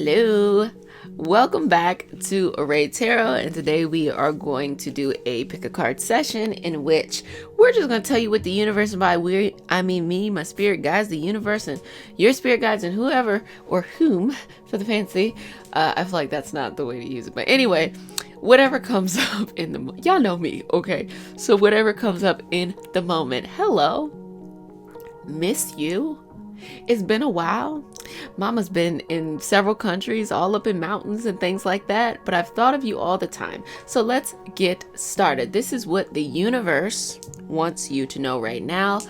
Hello, welcome back to Array Tarot, and today we are going to do a pick a card session in which we're just going to tell you what the universe, and by we I mean me, my spirit guides, the universe, and your spirit guides, and whoever or whom for the fancy. I feel like that's not the way to use it, but anyway, whatever comes up in the y'all know me, okay? So whatever comes up in the moment. Hello, miss you. It's been a while. Mama's been in several countries, all up in mountains and things like that, but I've thought of you all the time. So let's get started. This is what the universe wants you to know right now.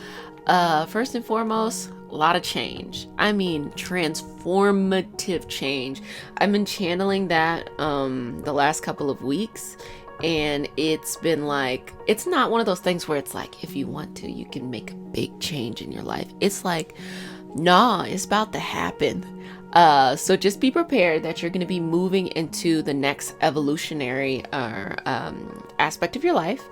First and foremost, a lot of change. I mean, transformative change. I've been channeling that the last couple of weeks, and it's been like, it's not one of those things where it's like, if you want to, you can make a big change in your life. It's like, nah, it's about to happen. So just be prepared that you're going to be moving into the next evolutionary aspect of your life.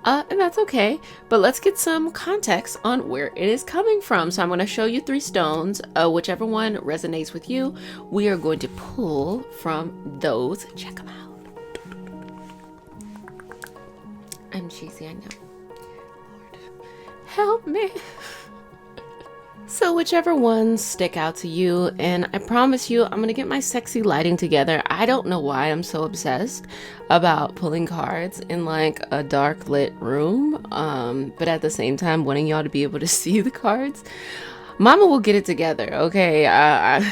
And that's okay. But let's get some context on where it is coming from. So I'm going to show you 3 stones. Whichever one resonates with you, we are going to pull from those. Check them out. I'm cheesy, I know. Lord, help me. So whichever ones stick out to you, and I promise you, I'm going to get my sexy lighting together. I don't know why I'm so obsessed about pulling cards in like a dark lit room, but at the same time wanting y'all to be able to see the cards. Mama will get it together, okay?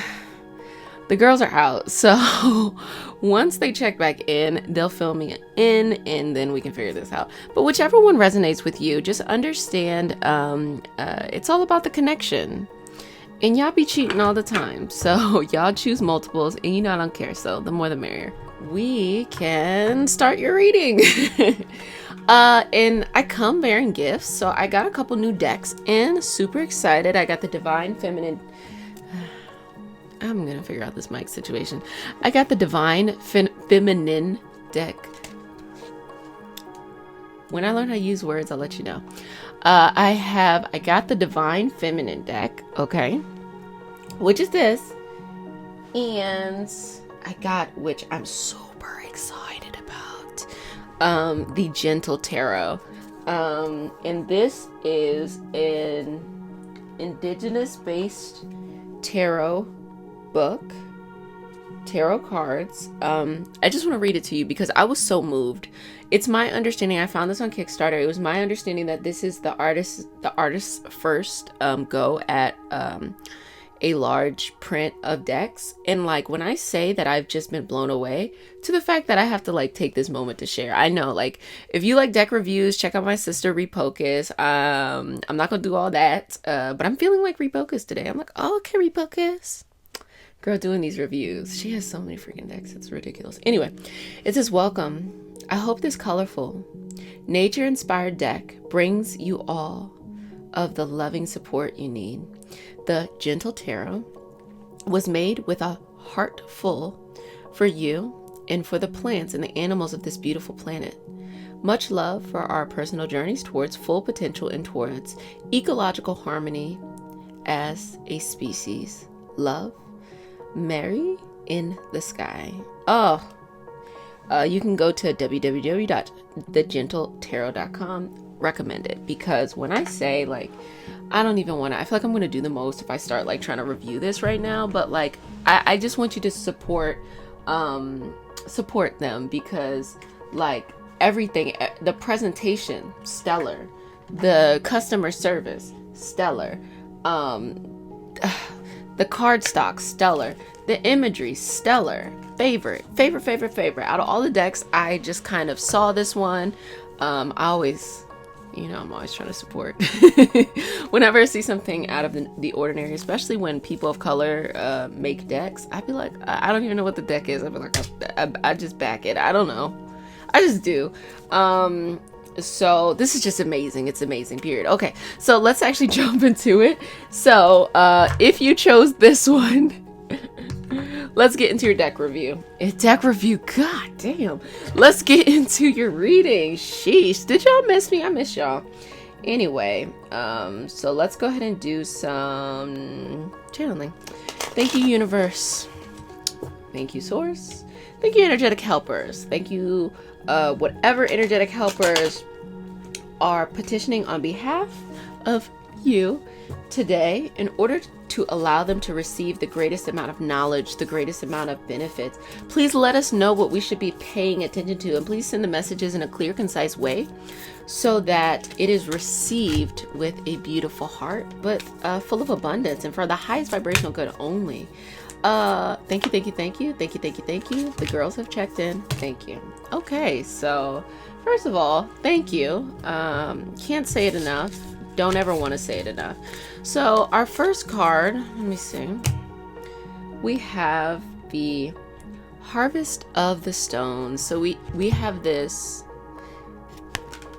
The girls are out, so once they check back in, they'll fill me in, and then we can figure this out. But whichever one resonates with you, just understand it's all about the connection. And y'all be cheating all the time, so y'all choose multiples, and you know I don't care, so the more the merrier. We can start your reading. And I come bearing gifts, so I got a couple new decks, and super excited. I got the Divine Feminine... I'm gonna figure out this mic situation. I got the Divine Feminine deck. When I learn how to use words, I'll let you know. I got the Divine Feminine deck, okay, which is this, and I got, which I'm super excited about, the Gentle Tarot, and this is an indigenous-based tarot book, tarot cards. I just want to read it to you because I was so moved. It's my understanding, I found this on Kickstarter, it was my understanding that this is the artist's first go at a large print of decks. And like, when I say that I've just been blown away to the fact that I have to like take this moment to share. I know, like, if you like deck reviews, check out my sister Repocus. I'm not gonna do all that, but I'm feeling like Repocus today. I'm like, oh, okay, Repocus girl doing these reviews. She has so many freaking decks. It's ridiculous. Anyway, it says, welcome. I hope this colorful, nature-inspired deck brings you all of the loving support you need. The Gentle Tarot was made with a heart full for you and for the plants and the animals of this beautiful planet. Much love for our personal journeys towards full potential and towards ecological harmony as a species. Love, Mary in the Sky. Oh, you can go to www.thegentletarot.com. Recommend it, because when I say, like, I don't even want to, I feel like I'm going to do the most if I start like trying to review this right now, but like I just want you to support them, because like everything, the presentation stellar, the customer service stellar, the card stock stellar, the imagery stellar. Favorite. Out of all the decks, I just kind of saw this one. I always, I'm always trying to support. Whenever I see something out of the ordinary, especially when people of color make decks, I'd be like, I don't even know what the deck is. I'd be like, I just back it. I don't know. I just do. So this is just amazing. It's amazing, period. Okay, so let's actually jump into it. So if you chose this one, let's get into your deck review. God damn. Let's get into your reading. Sheesh. Did y'all miss me? I miss y'all. Anyway, so let's go ahead and do some channeling. Thank you, universe. Thank you, Source. Thank you, energetic helpers. Thank you, whatever energetic helpers are petitioning on behalf of you today in order to allow them to receive the greatest amount of knowledge, the greatest amount of benefits. Please let us know what we should be paying attention to, and please send the messages in a clear, concise way so that it is received with a beautiful heart, but full of abundance and for the highest vibrational good only. Thank you, thank you, thank you, thank you, thank you, thank you. The girls have checked in. Thank you. Okay, so first of all, thank you. Can't say it enough. Don't ever want to say it enough. So our first card, let me see. We have the Harvest of the Stones. So we have this,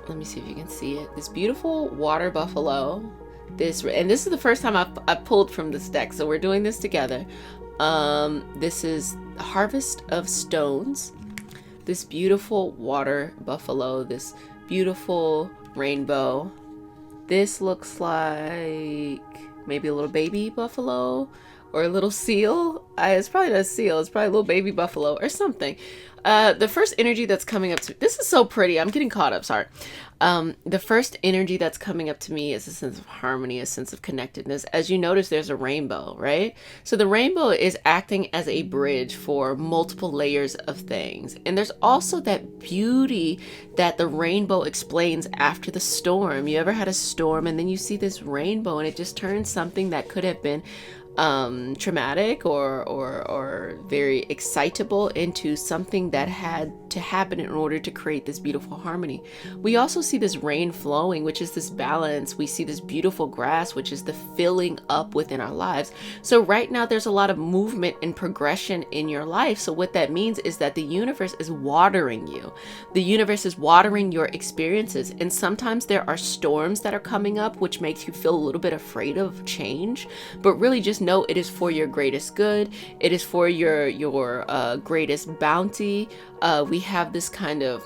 let me see if you can see it. This beautiful water buffalo. And this is the first time I've pulled from this deck. So we're doing this together. This is Harvest of Stones. This beautiful water buffalo, this beautiful rainbow. This looks like maybe a little baby buffalo or a little seal. It's probably not a seal. It's probably a little baby buffalo or something. The first energy that's coming up to this is so pretty. I'm getting caught up. Sorry. The first energy that's coming up to me is a sense of harmony, a sense of connectedness. As you notice, there's a rainbow, right? So the rainbow is acting as a bridge for multiple layers of things. And there's also that beauty that the rainbow explains after the storm. You ever had a storm and then you see this rainbow and it just turns something that could have been traumatic or very excitable into something that had to happen in order to create this beautiful harmony. We also see this rain flowing, which is this balance. We see this beautiful grass, which is the filling up within our lives. So right now there's a lot of movement and progression in your life. So what that means is that the universe is watering you. The universe is watering your experiences. And sometimes there are storms that are coming up, which makes you feel a little bit afraid of change, but really just know it is for your greatest good. It is for your greatest bounty. We have this kind of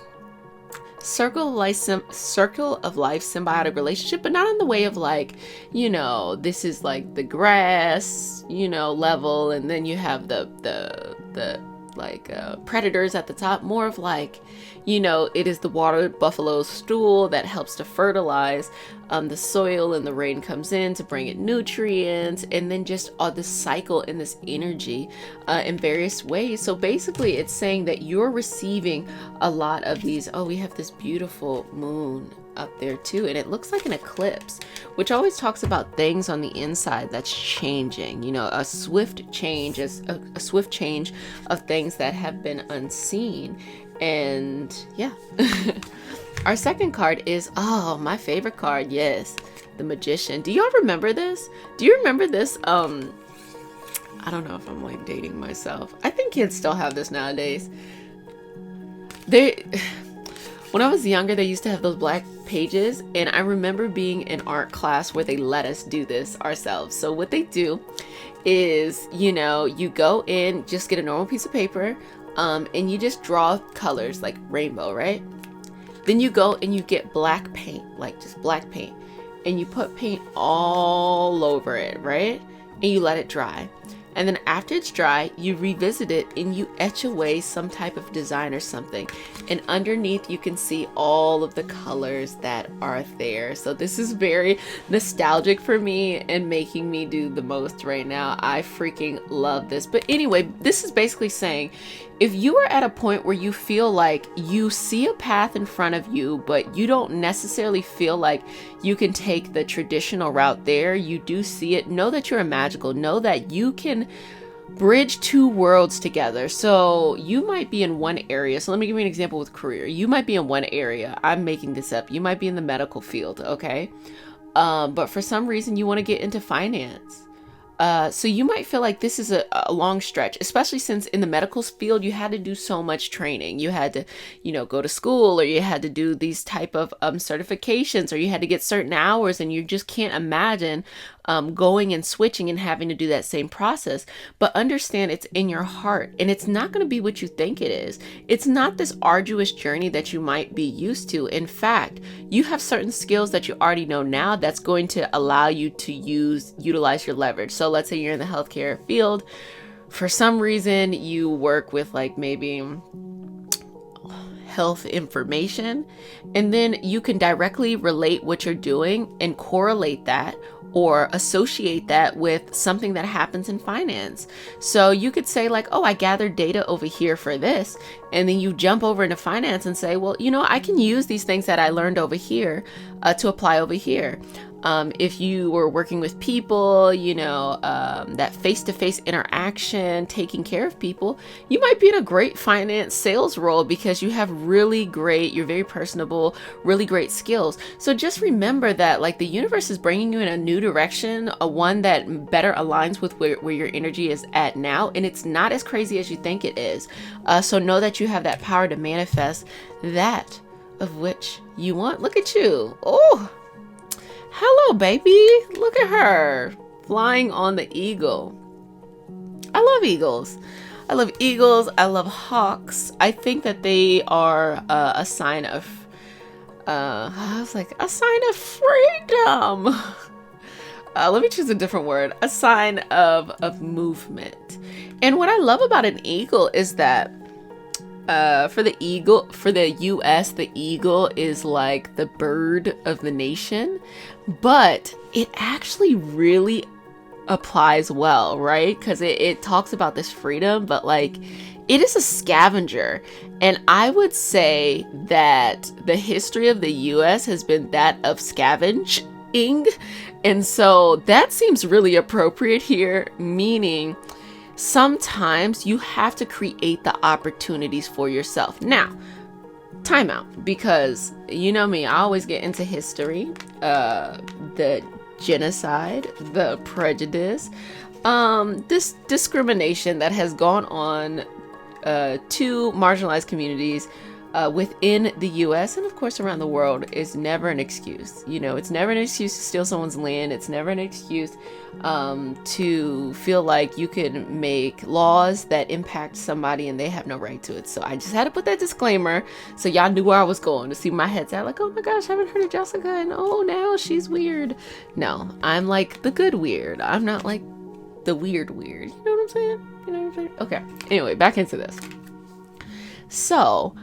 circle of life symbiotic relationship, but not in the way of like, this is like the grass, level, and then you have the predators at the top. More of like, it is the water buffalo's stool that helps to fertilize the soil, and the rain comes in to bring it nutrients, and then just the cycle in this energy in various ways. So basically it's saying that you're receiving a lot of these. We have this beautiful moon up there too, and it looks like an eclipse, which always talks about things on the inside that's changing, a swift change, a swift change of things that have been unseen. And yeah. Our second card is my favorite card. Yes, the Magician. Do y'all remember this? Do you remember this? I don't know if I'm like dating myself. I think kids still have this nowadays. When I was younger, they used to have those black pages, and I remember being in art class where they let us do this ourselves. So what they do is, you go in, just get a normal piece of paper, and you just draw colors like rainbow, right? Then you go and you get black paint, like just black paint, and you put paint all over it, right? And you let it dry. And then after it's dry, you revisit it and you etch away some type of design or something. And underneath you can see all of the colors that are there. So this is very nostalgic for me and making me do the most right now. I freaking love this. But anyway, this is basically saying, if you are at a point where you feel like you see a path in front of you, but you don't necessarily feel like you can take the traditional route there, you do see it, know that you're magical, know that you can bridge two worlds together. So you might be in one area. So let me give you an example with career. You might be in one area. I'm making this up. You might be in the medical field, okay? But for some reason you want to get into finance. So you might feel like this is a long stretch, especially since in the medical field, you had to do so much training. You had to, go to school, or you had to do these type of certifications, or you had to get certain hours, and you just can't imagine going and switching and having to do that same process. But understand it's in your heart, and it's not going to be what you think it is. It's not this arduous journey that you might be used to. In fact, you have certain skills that you already know now that's going to allow you to utilize your leverage. So let's say you're in the healthcare field. for some reason you work with like maybe health information, and then you can directly relate what you're doing and correlate that or associate that with something that happens in finance. So you could say like, oh, I gathered data over here for this. And then you jump over into finance and say, well, I can use these things that I learned over here to apply over here. If you were working with people, that face-to-face interaction, taking care of people, you might be in a great finance sales role because you have you're very personable, really great skills. So just remember that like the universe is bringing you in a new direction, one that better aligns with where your energy is at now. And it's not as crazy as you think it is. So know that you have that power to manifest that of which you want. Look at you. Oh, hello, baby. Look at her flying on the eagle. I love eagles. I love eagles. I love hawks. I think that they are a sign of, a sign of freedom. Let me choose a different word. A sign of movement. And what I love about an eagle is that for the US, the eagle is like the bird of the nation, but it actually really applies well, right? Because it talks about this freedom, but like it is a scavenger. And I would say that the history of the US has been that of scavenging. And so that seems really appropriate here, meaning sometimes you have to create the opportunities for yourself. Now, time out, because you know me, I always get into history, the genocide, the prejudice, this discrimination that has gone on to marginalized communities within the US and of course around the world is never an excuse. It's never an excuse to steal someone's land. It's never an excuse to feel like you can make laws that impact somebody and they have no right to it. So I just had to put that disclaimer so y'all knew where I was going. To see my head's at like, oh my gosh, I haven't heard of Jessica and oh now she's weird. No, I'm like the good weird. I'm not like the weird. You know what I'm saying? Okay, anyway, back into this. So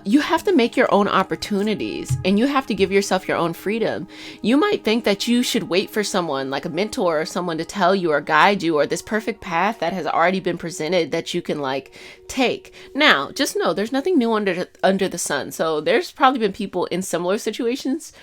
you have to make your own opportunities and you have to give yourself your own freedom. You might think that you should wait for someone like a mentor or someone to tell you or guide you or this perfect path that has already been presented that you can like take. Now, just know there's nothing new under the sun. So there's probably been people in similar situations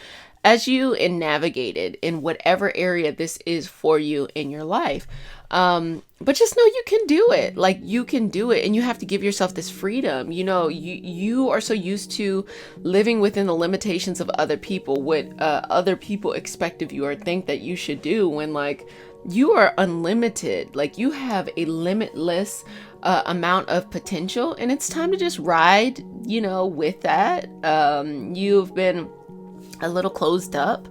as you and navigated in whatever area this is for you in your life. But just know you can do it. Like you can do it and you have to give yourself this freedom. You are so used to living within the limitations of other people, what other people expect of you or think that you should do when like you are unlimited. Like you have a limitless amount of potential and it's time to just ride, with that. You've been a little closed up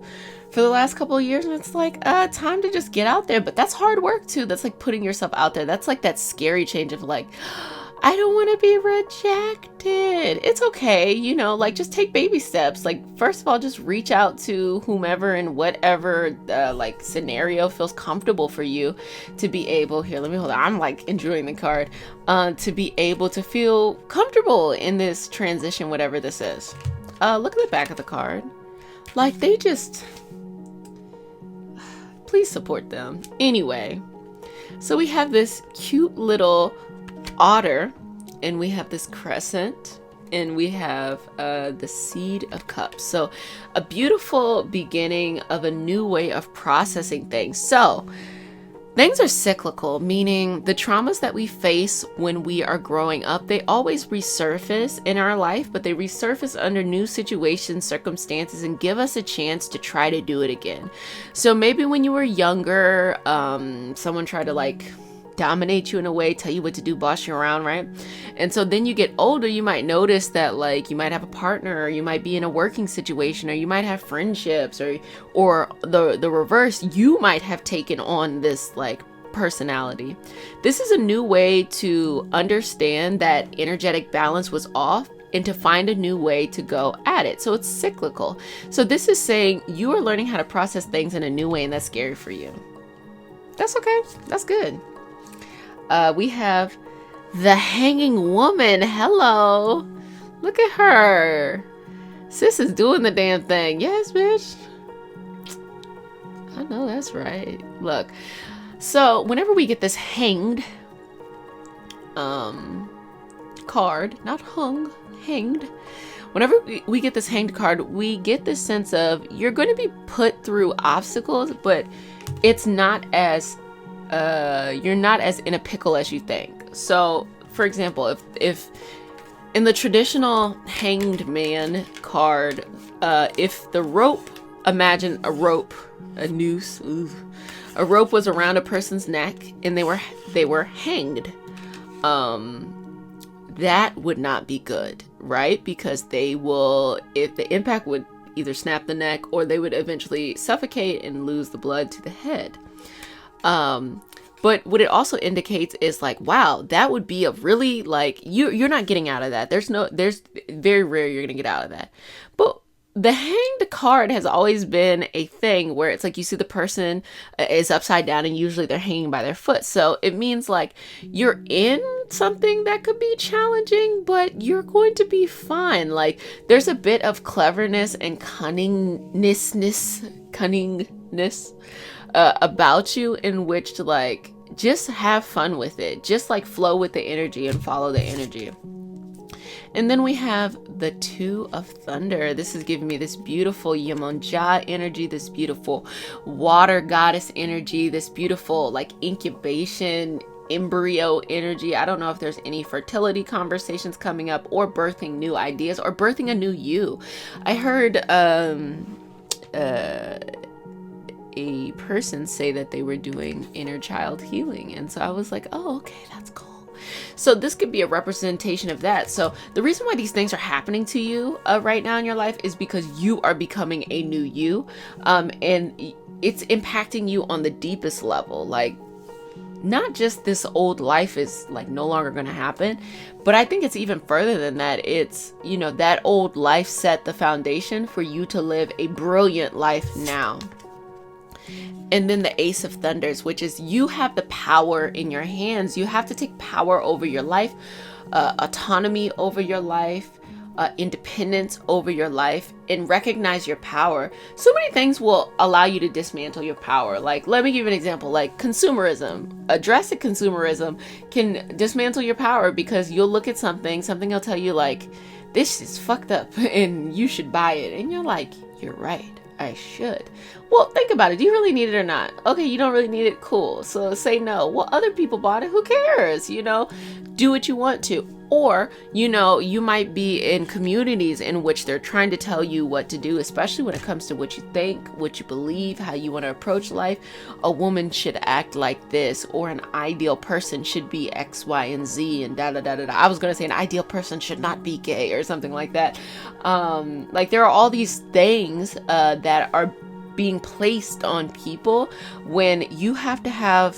for the last couple of years and it's like time to just get out there. But that's hard work too. That's like putting yourself out there. That's like that scary change of like, I don't want to be rejected. It's okay, like just take baby steps. Like first of all, just reach out to whomever and whatever like scenario feels comfortable for you to be able, here, let me hold on, I'm like enjoying the card, to be able to feel comfortable in this transition, whatever this is. Look at the back of the card. Like they just, please support them. Anyway, so we have this cute little otter and we have this crescent and we have the Seed of Cups. So a beautiful beginning of a new way of processing things. So things are cyclical, meaning the traumas that we face when we are growing up, they always resurface in our life, but they resurface under new situations, circumstances, and give us a chance to try to do it again. So maybe when you were younger, someone tried to like dominate you in a way, tell you what to do, boss you around, right? And so then you get older, you might notice that like you might have a partner, or you might be in a working situation, or you might have friendships, or the reverse, you might have taken on this like personality. This is a new way to understand that energetic balance was off and to find a new way to go at it. So it's cyclical. So this is saying you are learning how to process things in a new way, and that's scary for you. That's okay. That's good. We have the Hanging Woman. Hello. Look at her. Sis is doing the damn thing. Yes, bitch. I know that's right. Look. So whenever we get this hanged card, not hung, hanged. Whenever we get this hanged card, we get this sense of you're going to be put through obstacles, but it's not as you're not as in a pickle as you think. So, for example, if in the traditional hanged man card, if the rope, imagine a rope, a noose, a rope was around a person's neck and they were hanged. That would not be good, right? Because if the impact would either snap the neck or they would eventually suffocate and lose the blood to the head. But what it also indicates is like, wow, that would be a really like, you're not getting out of that. There's very rare you're going to get out of that. But the hanged card has always been a thing where it's like you see the person is upside down and usually they're hanging by their foot. So it means like you're in something that could be challenging, but you're going to be fine. Like there's a bit of cleverness and cunningness about you, in which to like just have fun with it, just like flow with the energy and follow the energy. And then we have the Two of Thunder. This is giving me this beautiful Yemonja energy, this beautiful water goddess energy, this beautiful like incubation embryo energy. I don't know if there's any fertility conversations coming up or birthing new ideas or birthing a new you. I heard a person say that they were doing inner child healing. And so I was like, oh, okay, that's cool. So this could be a representation of that. So the reason why these things are happening to you right now in your life is because you are becoming a new you. And it's impacting you on the deepest level. Like, not just this old life is like no longer going to happen, but I think it's even further than that. It's, you know, that old life set the foundation for you to live a brilliant life now. And then the Ace of Thunders, which is you have the power in your hands. You have to take power over your life, autonomy over your life, independence over your life, and recognize your power. So many things will allow you to dismantle your power. Like, let me give you an example, like consumerism. Drastic consumerism can dismantle your power because you'll look at something will tell you like, this is fucked up and you should buy it. And you're like, you're right, I should. Well, think about it. Do you really need it or not? Okay, you don't really need it. Cool. So say no. Well, other people bought it. Who cares? You know, do what you want to. Or, you know, you might be in communities in which they're trying to tell you what to do, especially when it comes to what you think, what you believe, how you want to approach life. A woman should act like this, or an ideal person should be X, Y, and Z, and da da da da da. I was going to say an ideal person should not be gay or something like that. Like there are all these things that are being placed on people when you have to have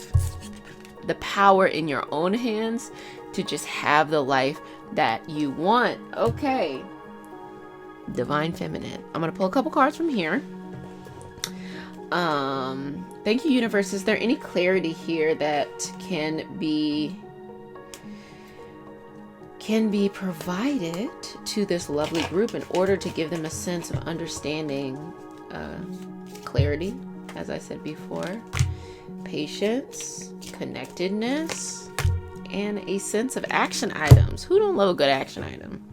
the power in your own hands to just have the life that you want. Okay. Divine Feminine. I'm going to pull a couple cards from here. Thank you, universe. Is there any clarity here that can be provided to this lovely group in order to give them a sense of understanding, clarity, as I said before, patience, connectedness, and a sense of action items. Who don't love a good action item?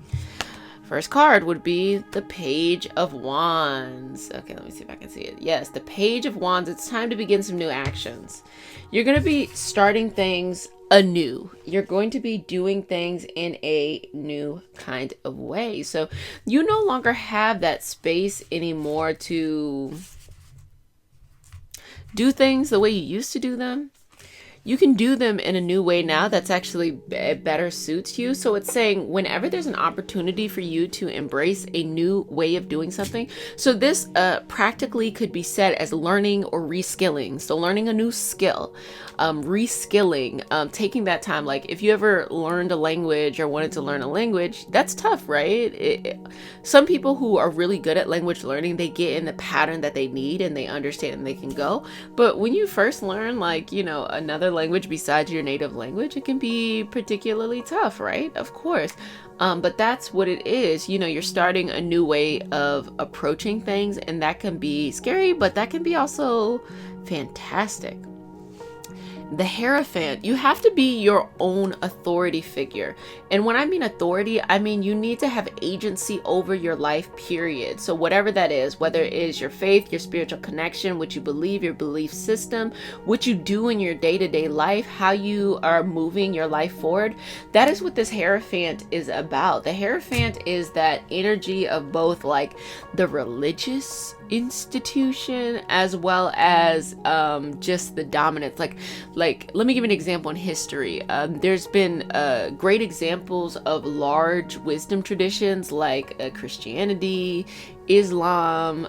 First card would be the Page of Wands. Okay, let me see if I can see it. Yes, the Page of Wands. It's time to begin some new actions. You're going to be starting things anew. You're going to be doing things in a new kind of way. So you no longer have that space anymore to do things the way you used to do them. You can do them in a new way now that's actually better suits you. So it's saying whenever there's an opportunity for you to embrace a new way of doing something. So this practically could be said as learning or reskilling. So learning a new skill, reskilling, taking that time. Like if you ever learned a language or wanted to learn a language, that's tough, right? Some people who are really good at language learning, they get in the pattern that they need and they understand and they can go. But when you first learn, like, you know, another another language besides your native language, it can be particularly tough, right? Of course. But that's what it is. You know, you're starting a new way of approaching things, and that can be scary, but that can be also fantastic. The Hierophant, you have to be your own authority figure. And when I mean authority, I mean you need to have agency over your life, period. So whatever that is, whether it is your faith, your spiritual connection, what you believe, your belief system, what you do in your day-to-day life, how you are moving your life forward, that is what this Hierophant is about. The Hierophant is that energy of both like the religious institution as well as just the dominance. Like let me give an example in history. There's been great examples of large wisdom traditions like Christianity, Islam,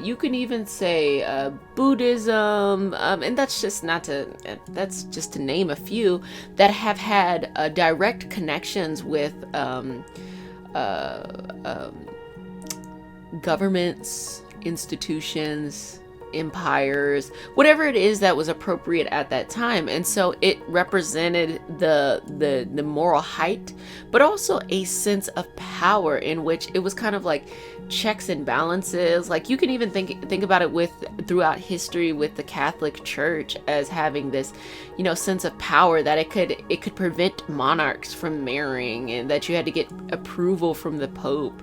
you can even say Buddhism, and that's just to name a few that have had direct connections with governments, institutions, empires, whatever it is that was appropriate at that time. And so it represented the moral height, but also a sense of power in which it was kind of like checks and balances. Like you can even think about it with throughout history with the Catholic Church as having this, you know, sense of power that it could prevent monarchs from marrying, and that you had to get approval from the Pope,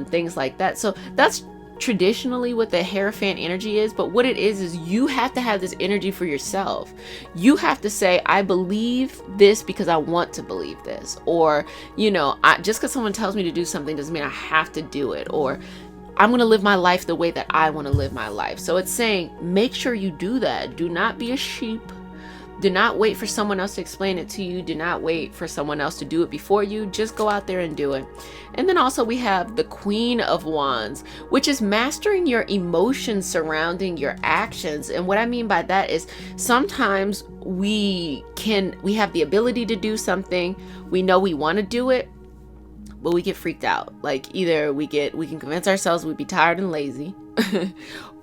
things like that. So that's traditionally what the Hierophant energy is. But what it is you have to have this energy for yourself. You have to say, I believe this because I want to believe this, or you know, just because someone tells me to do something doesn't mean I have to do it, or I'm going to live my life the way that I want to live my life. So it's saying, make sure you do that. Do not be a sheep. Do not wait for someone else to explain it to you. Do not wait for someone else to do it before you. Just go out there and do it. And then also we have the Queen of Wands, which is mastering your emotions surrounding your actions. And what I mean by that is sometimes we have the ability to do something. We know we want to do it, but we get freaked out. Like either we can convince ourselves we'd be tired and lazy,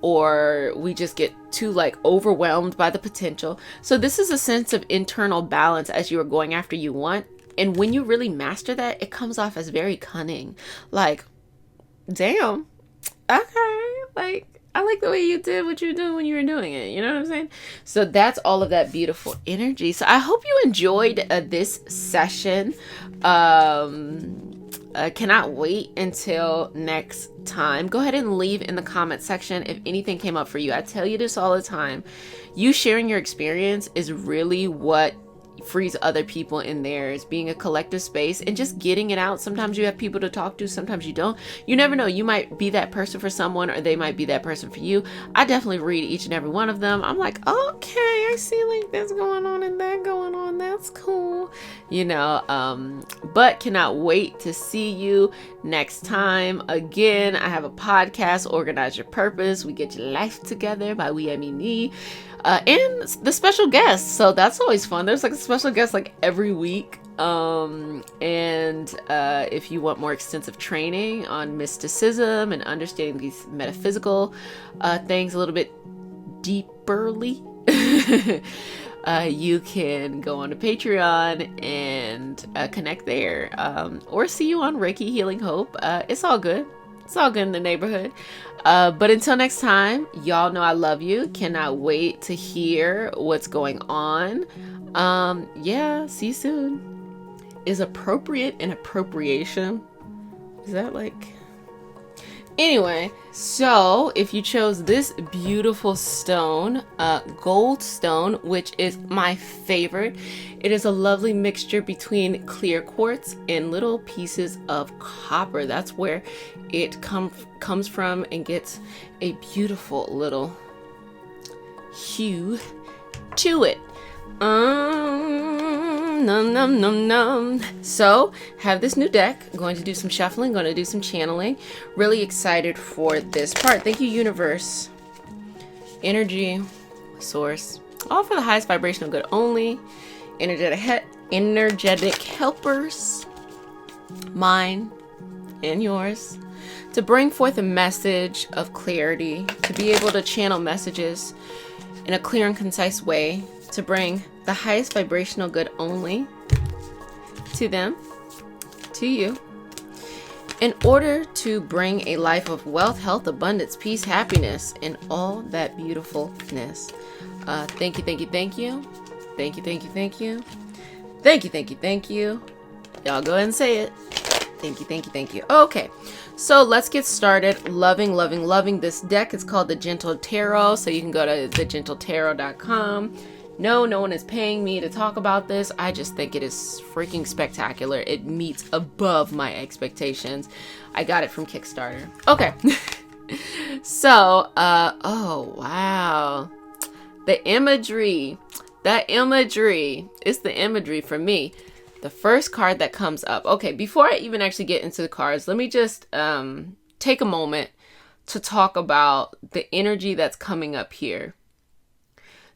or we just get too like overwhelmed by the potential. So this is a sense of internal balance as you are going after you want. And when you really master that, it comes off as very cunning. Like, damn, okay, like I like the way you did what you were doing when you were doing it. You know what I'm saying? So that's all of that beautiful energy. So I hope you enjoyed this session. Cannot wait until next time. Go ahead and leave in the comment section if anything came up for you. I tell you this all the time. You sharing your experience is really what frees other people in theirs, being a collective space and just getting it out. Sometimes you have people to talk to, sometimes you don't. You never know. You might be that person for someone, or they might be that person for you. I definitely read each and every one of them. I'm like, okay, I see like this going on and that going on. That's cool. You know, but cannot wait to see you next time. Again, I have a podcast, Organize Your Purpose. We get your life together by We I Mean Me. And the special guests. So that's always fun. There's like a special guest like every week. And if you want more extensive training on mysticism and understanding these metaphysical things a little bit deeperly, you can go on to Patreon and connect there, or see you on Reiki Healing Hope. It's all good. It's all good in the neighborhood. But until next time, y'all know I love you. Cannot wait to hear what's going on. Yeah, see you soon. Is appropriate and appropriation? Is that like... Anyway, so if you chose this beautiful stone, Goldstone, which is my favorite, it is a lovely mixture between clear quartz and little pieces of copper. That's where it comes from and gets a beautiful little hue to it. Num num num num. So have this new deck. Going to do some shuffling, going to do some channeling. Really excited for this part. Thank you, universe, energy, source, all for the highest vibrational good only. Energetic helpers, mine and yours, to bring forth a message of clarity, to be able to channel messages in a clear and concise way, to bring the highest vibrational good only to them, to you, in order to bring a life of wealth, health, abundance, peace, happiness, and all that beautifulness. Thank you, thank you, thank you. Thank you, thank you, thank you. Thank you, thank you, thank you. Y'all go ahead and say it. Thank you, thank you, thank you. Okay, so let's get started. Loving, loving, loving this deck. It's called the Gentle Tarot, so you can go to thegentletarot.com. No one is paying me to talk about this. I just think it is freaking spectacular. It meets above my expectations. I got it from Kickstarter. Okay. So, oh, wow. The imagery. That imagery. It's the imagery for me. The first card that comes up. Okay, before I even actually get into the cards, let me just take a moment to talk about the energy that's coming up here.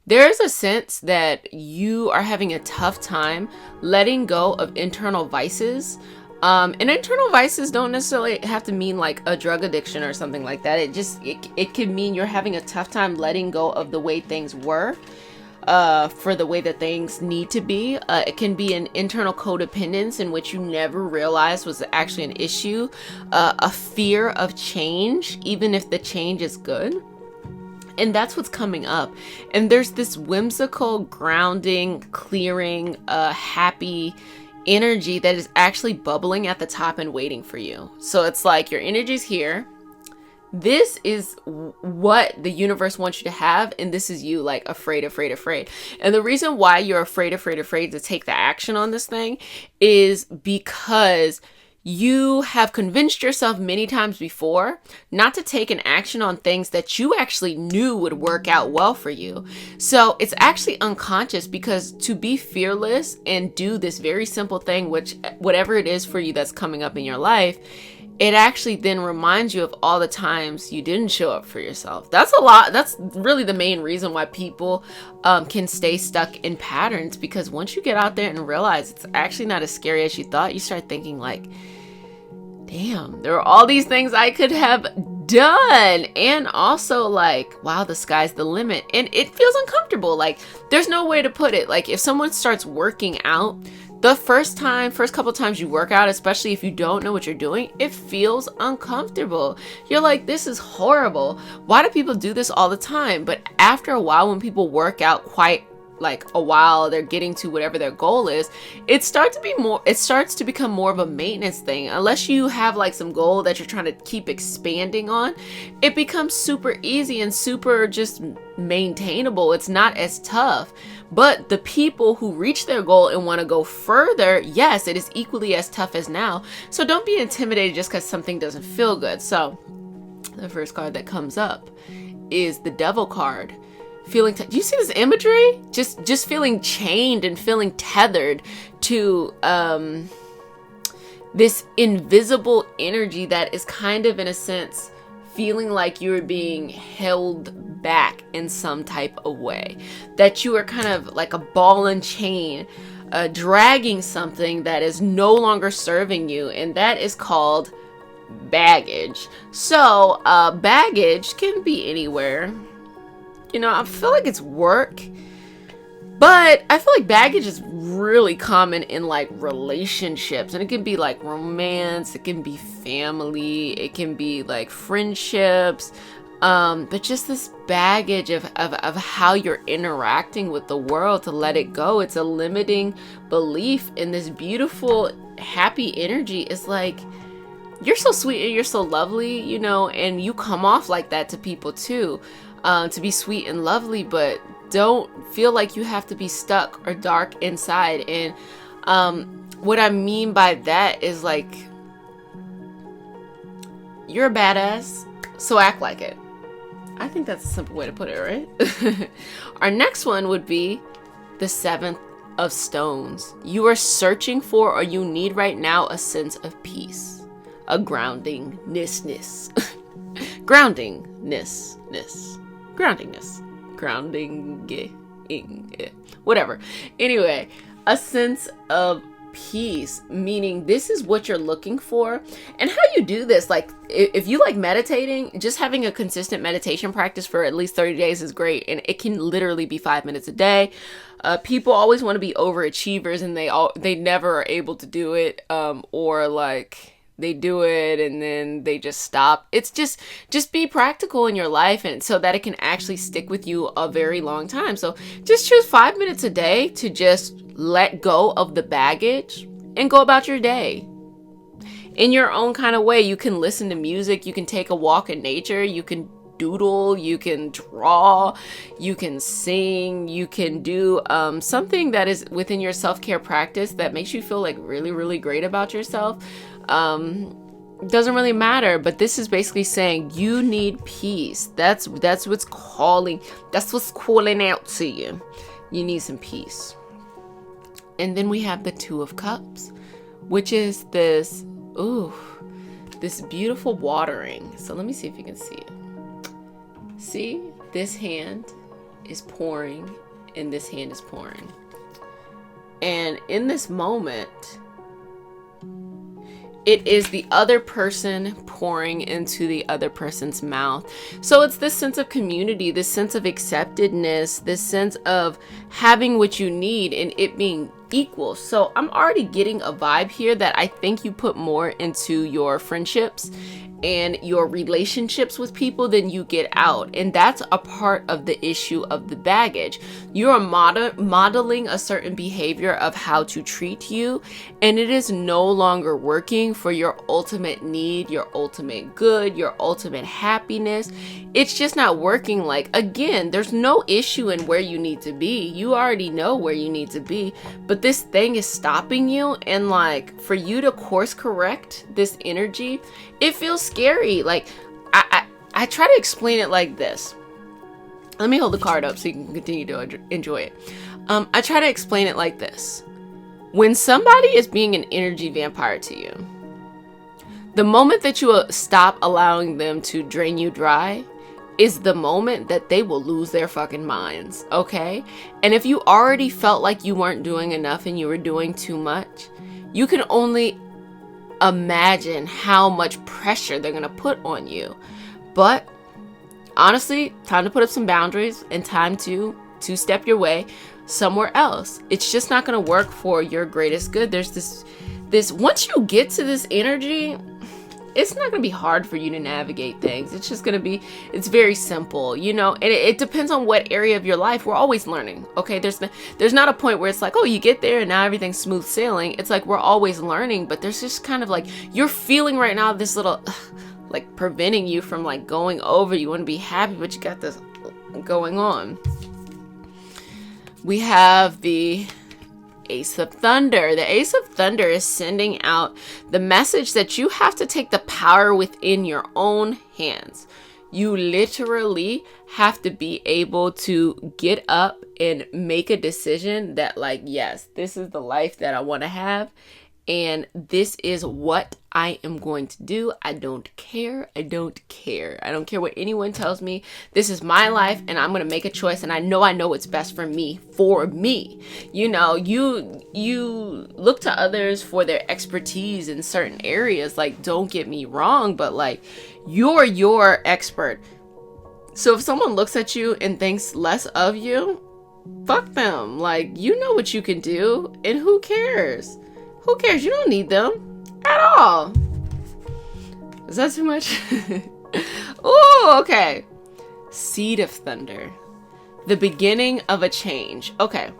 There is a sense that you are having a tough time letting go of internal vices. And internal vices don't necessarily have to mean like a drug addiction or something like that. It could mean you're having a tough time letting go of the way things were, for the way that things need to be. It can be an internal codependence in which you never realized was actually an issue, a fear of change, even if the change is good. And that's what's coming up. And there's this whimsical, grounding, clearing, happy energy that is actually bubbling at the top and waiting for you. So it's like your energy's here. This is what the universe wants you to have. And this is you like afraid. And the reason why you're afraid to take the action on this thing is because you have convinced yourself many times before not to take an action on things that you actually knew would work out well for you. So it's actually unconscious, because to be fearless and do this very simple thing, which whatever it is for you that's coming up in your life, it actually then reminds you of all the times you didn't show up for yourself. That's a lot. That's really the main reason why people can stay stuck in patterns, because once you get out there and realize it's actually not as scary as you thought, you start thinking like, damn, there are all these things I could have done. And also like, wow, the sky's the limit. And it feels uncomfortable. Like, there's no way to put it. Like, if someone starts working out, the first couple times you work out, especially if you don't know what you're doing, it feels uncomfortable. You're like, this is horrible. Why do people do this all the time? But after a while, when people work out quite like a while, they're getting to whatever their goal is, it starts to become more of a maintenance thing. Unless you have like some goal that you're trying to keep expanding on, it becomes super easy and super just maintainable. It's not as tough. But the people who reach their goal and want to go further, yes, it is equally as tough as now. So don't be intimidated just because something doesn't feel good. So the first card that comes up is the Devil card. Do you see this imagery? Just feeling chained and feeling tethered to this invisible energy that is kind of, in a sense, feeling like you're being held back in some type of way. That you are kind of like a ball and chain, dragging something that is no longer serving you. And that is called baggage. So baggage can be anywhere. You know, I feel like it's work, but I feel like baggage is really common in like relationships, and it can be like romance, it can be family, it can be like friendships, but just this baggage of how you're interacting with the world, to let it go. It's a limiting belief in this beautiful, happy energy. It's like, you're so sweet and you're so lovely, you know, and you come off like that to people too. To be sweet and lovely, but don't feel like you have to be stuck or dark inside. And what I mean by that is like, you're a badass, so act like it. I think that's a simple way to put it, right? Our next one would be the Seventh of Stones. You are searching for, or you need right now, a sense of peace, a groundingness, grounding, whatever. Anyway, a sense of peace, meaning this is what you're looking for. And how you do this, like if you like meditating, just having a consistent meditation practice for at least 30 days is great. And it can literally be 5 minutes a day. People always want to be overachievers and they never are able to do it, or like they do it and then they just stop. It's just be practical in your life, and so that it can actually stick with you a very long time. So just choose 5 minutes a day to just let go of the baggage and go about your day in your own kind of way. You can listen to music, you can take a walk in nature, you can doodle, you can draw, you can sing, you can do something that is within your self-care practice that makes you feel like really, really great about yourself. Doesn't really matter, but this is basically saying you need peace. That's what's calling. That's what's calling out to you. You need some peace. And then we have the Two of Cups, which is this beautiful watering. So let me see if you can see it. See, this hand is pouring and this hand is pouring. And in this moment, it is the other person pouring into the other person's mouth. So it's this sense of community, this sense of acceptedness, this sense of having what you need and it being equal. So I'm already getting a vibe here that I think you put more into your friendships and your relationships with people than you get out. And that's a part of the issue of the baggage. You are modeling a certain behavior of how to treat you, and it is no longer working for your ultimate need, your ultimate good, your ultimate happiness. It's just not working. Like, again, there's no issue in where you need to be. You already know where you need to be, but this thing is stopping you. And like, for you to course correct this energy, it feels scary. Like, I try to explain it like this. Let me hold the card up so you can continue to enjoy it. I try to explain it like this. When somebody is being an energy vampire to you, the moment that you stop allowing them to drain you dry is the moment that they will lose their fucking minds, okay? And if you already felt like you weren't doing enough and you were doing too much, you can only imagine how much pressure they're gonna put on you. But honestly, time to put up some boundaries and time to step your way somewhere else. It's just not gonna work for your greatest good. There's this once you get to this energy, it's not going to be hard for you to navigate things. It's just going to be, it's very simple, you know, and it depends on what area of your life. We're always learning. Okay. There's not a point where it's like, oh, you get there and now everything's smooth sailing. It's like, we're always learning, but there's just kind of like, you're feeling right now this little, like preventing you from like going over. You want to be happy, but you got this going on. We have the Ace of Thunder. The Ace of Thunder is sending out the message that you have to take the power within your own hands. You literally have to be able to get up and make a decision that like, yes, this is the life that I want to have. And this is what I am going to do. I don't care. I don't care. I don't care what anyone tells me. This is my life and I'm going to make a choice. And I know what's best for me. You know, you look to others for their expertise in certain areas. Like, don't get me wrong, but like, you're your expert. So if someone looks at you and thinks less of you, fuck them. Like, you know what you can do and who cares? Who cares? You don't need them at all. Is that too much? Oh, okay. Seed of Thunder. The beginning of a change. Okay.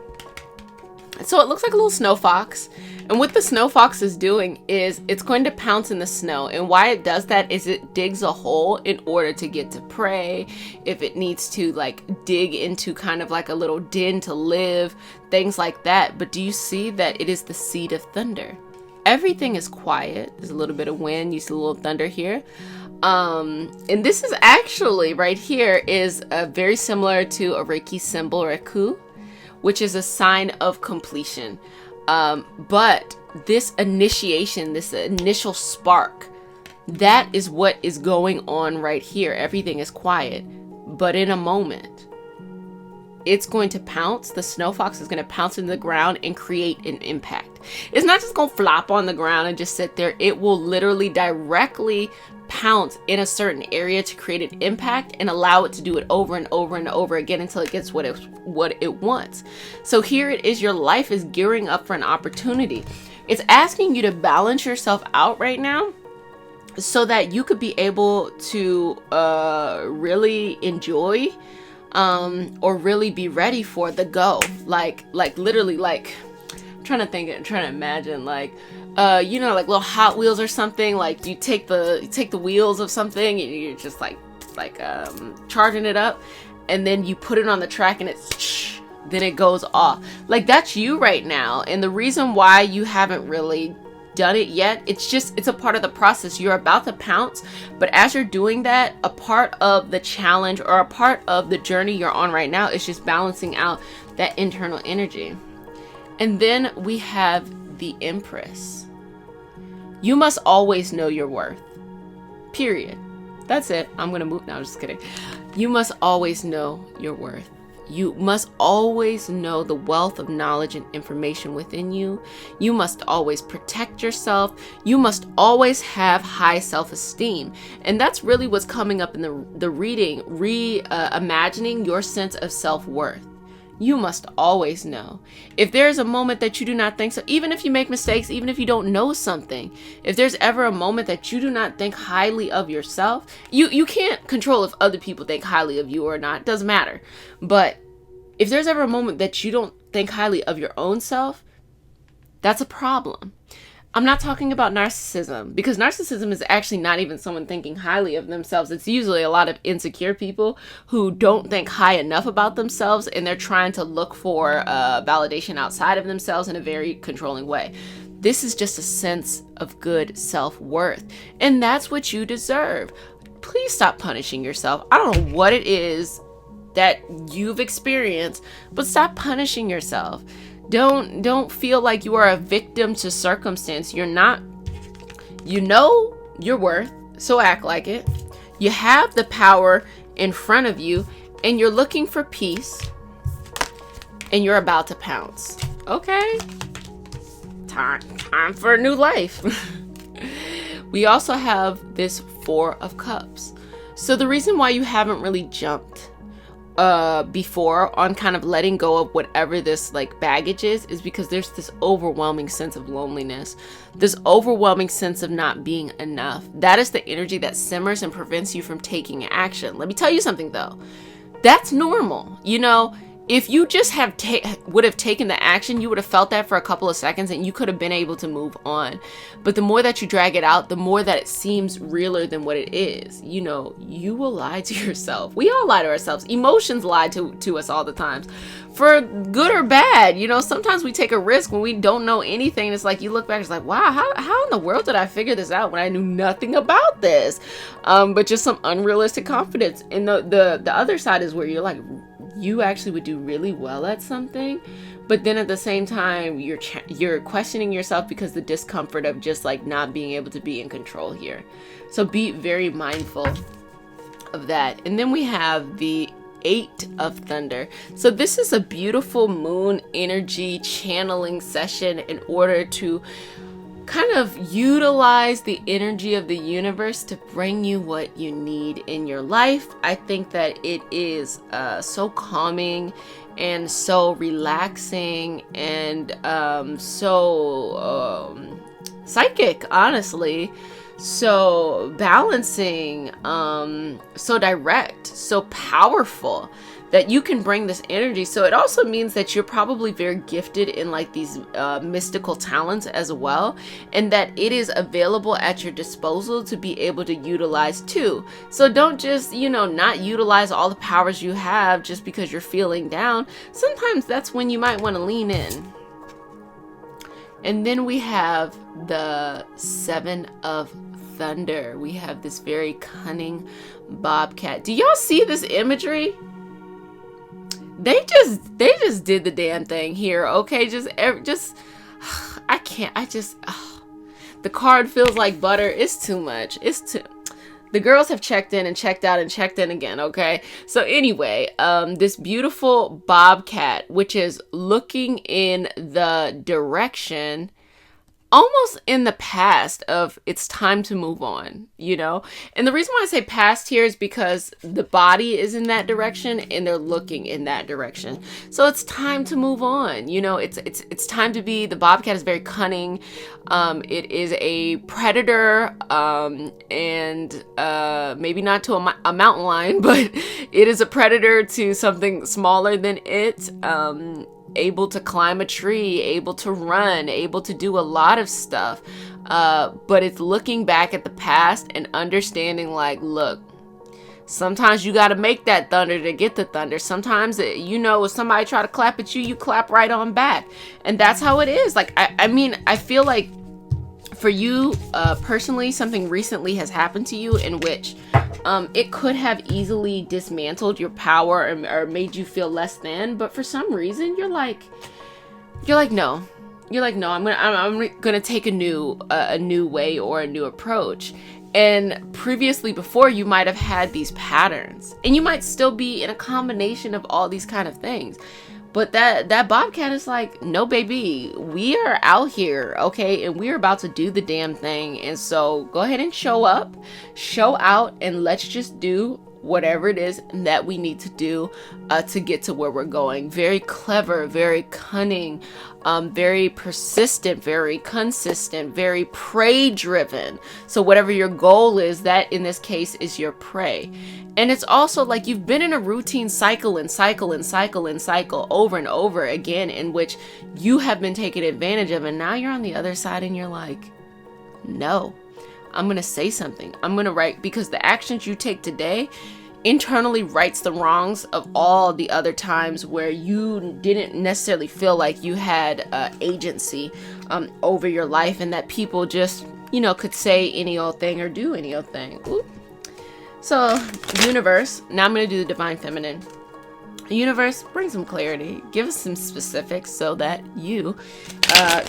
So it looks like a little snow fox. And what the snow fox is doing is it's going to pounce in the snow. And why it does that is it digs a hole in order to get to prey. If it needs to like dig into kind of like a little den to live, things like that. But do you see that it is the seed of thunder? Everything is quiet. There's a little bit of wind. You see a little thunder here. And this is actually right here is very similar to a Reiki symbol, Reku, which is a sign of completion. But this initiation, this initial spark, that is what is going on right here. Everything is quiet, but in a moment, it's going to pounce. The snow fox is going to pounce into the ground and create an impact. It's not just going to flop on the ground and just sit there. It will literally directly pounce in a certain area to create an impact and allow it to do it over and over and over again until it gets what it wants. So here it is, your life is gearing up for an opportunity. It's asking you to balance yourself out right now so that you could be able to really enjoy or really be ready for the go. Like literally, like I'm trying to imagine, like like little Hot Wheels or something. Like you take the wheels of something and you're just like charging it up, and then you put it on the track and then it goes off. Like that's you right now. And the reason why you haven't really done it yet, it's a part of the process. You're about to pounce, but as you're doing that, a part of the challenge or a part of the journey you're on right now is just balancing out that internal energy. And then we have the Empress. You must always know your worth. Period. That's it. I'm gonna move now. I'm just kidding. You must always know your worth. You must always know the wealth of knowledge and information within you. You must always protect yourself. You must always have high self-esteem. And that's really what's coming up in the reading, reimagining your sense of self-worth. You must always know. If there's a moment that you do not think so, even if you make mistakes, even if you don't know something, if there's ever a moment that you do not think highly of yourself, you can't control if other people think highly of you or not. It doesn't matter. But if there's ever a moment that you don't think highly of your own self, that's a problem. I'm not talking about narcissism, because narcissism is actually not even someone thinking highly of themselves. It's usually a lot of insecure people who don't think high enough about themselves, and they're trying to look for validation outside of themselves in a very controlling way. This is just a sense of good self-worth, and that's what you deserve. Please stop punishing yourself. I don't know what it is that you've experienced, but stop punishing yourself. Don't feel like you are a victim to circumstance. You're not. You know your worth, so act like it. You have the power in front of you, and you're looking for peace, and you're about to pounce. Okay? Time for a new life. We also have this Four of Cups. So the reason why you haven't really jumped before on kind of letting go of whatever this like baggage is because there's this overwhelming sense of loneliness, this overwhelming sense of not being enough. That is the energy that simmers and prevents you from taking action. Let me tell you something though. That's normal. You know, if you just would have taken the action, you would have felt that for a couple of seconds and you could have been able to move on. But the more that you drag it out, the more that it seems realer than what it is. You know, you will lie to yourself. We all lie to ourselves. Emotions lie to us all the time, for good or bad. You know, sometimes we take a risk when we don't know anything. It's like you look back, it's like, wow, how in the world did I figure this out when I knew nothing about this? But just some unrealistic confidence. And the other side is where you're like, you actually would do really well at something, but then at the same time you're questioning yourself because the discomfort of just like not being able to be in control here. So be very mindful of that. And then we have the Eight of Thunder. So this is a beautiful moon energy channeling session in order to kind of utilize the energy of the universe to bring you what you need in your life. I think that it is so calming and so relaxing and so psychic, honestly. So balancing, so direct, so powerful that you can bring this energy. So it also means that you're probably very gifted in like these mystical talents as well, and that it is available at your disposal to be able to utilize too. So don't just, not utilize all the powers you have just because you're feeling down. Sometimes that's when you might want to lean in. And then we have the Seven of Thunder. We have this very cunning bobcat. Do y'all see this imagery? They just did the damn thing here, okay? The card feels like butter. It's too much. The girls have checked in and checked out and checked in again, okay? So anyway, this beautiful bobcat, which is looking in the direction almost in the past of it's time to move on, you know? And the reason why I say past here is because the body is in that direction and they're looking in that direction. So it's time to move on. You know, it's time to be, the bobcat is very cunning. It is a predator, and maybe not to a mountain lion, but it is a predator to something smaller than it. Able to climb a tree, able to run, able to do a lot of stuff. But it's looking back at the past and understanding like, look, sometimes you got to make that thunder to get the thunder. Sometimes, you know, if somebody try to clap at you, you clap right on back. And that's how it is. Like, I mean, I feel like for you personally, something recently has happened to you in which it could have easily dismantled your power or made you feel less than, but for some reason you're like no, I'm gonna take a new way or a new approach. And previously, before, you might have had these patterns, and you might still be in a combination of all these kind of things. But that bobcat is like, no, baby, we are out here, okay? And we're about to do the damn thing. And so go ahead and show up, show out, and let's just do whatever it is that we need to do to get to where we're going. Very clever, very cunning, very persistent, very consistent, very prey driven. So whatever your goal is, that in this case is your prey. And it's also like you've been in a routine cycle over and over again in which you have been taken advantage of. And now you're on the other side and you're like, no, I'm going to say something. I'm going to write, because the actions you take today internally rights the wrongs of all the other times where you didn't necessarily feel like you had agency over your life, and that people just, you know, could say any old thing or do any old thing. Ooh. So, universe, now I'm going to do the divine feminine. Universe, bring some clarity, give us some specifics so that you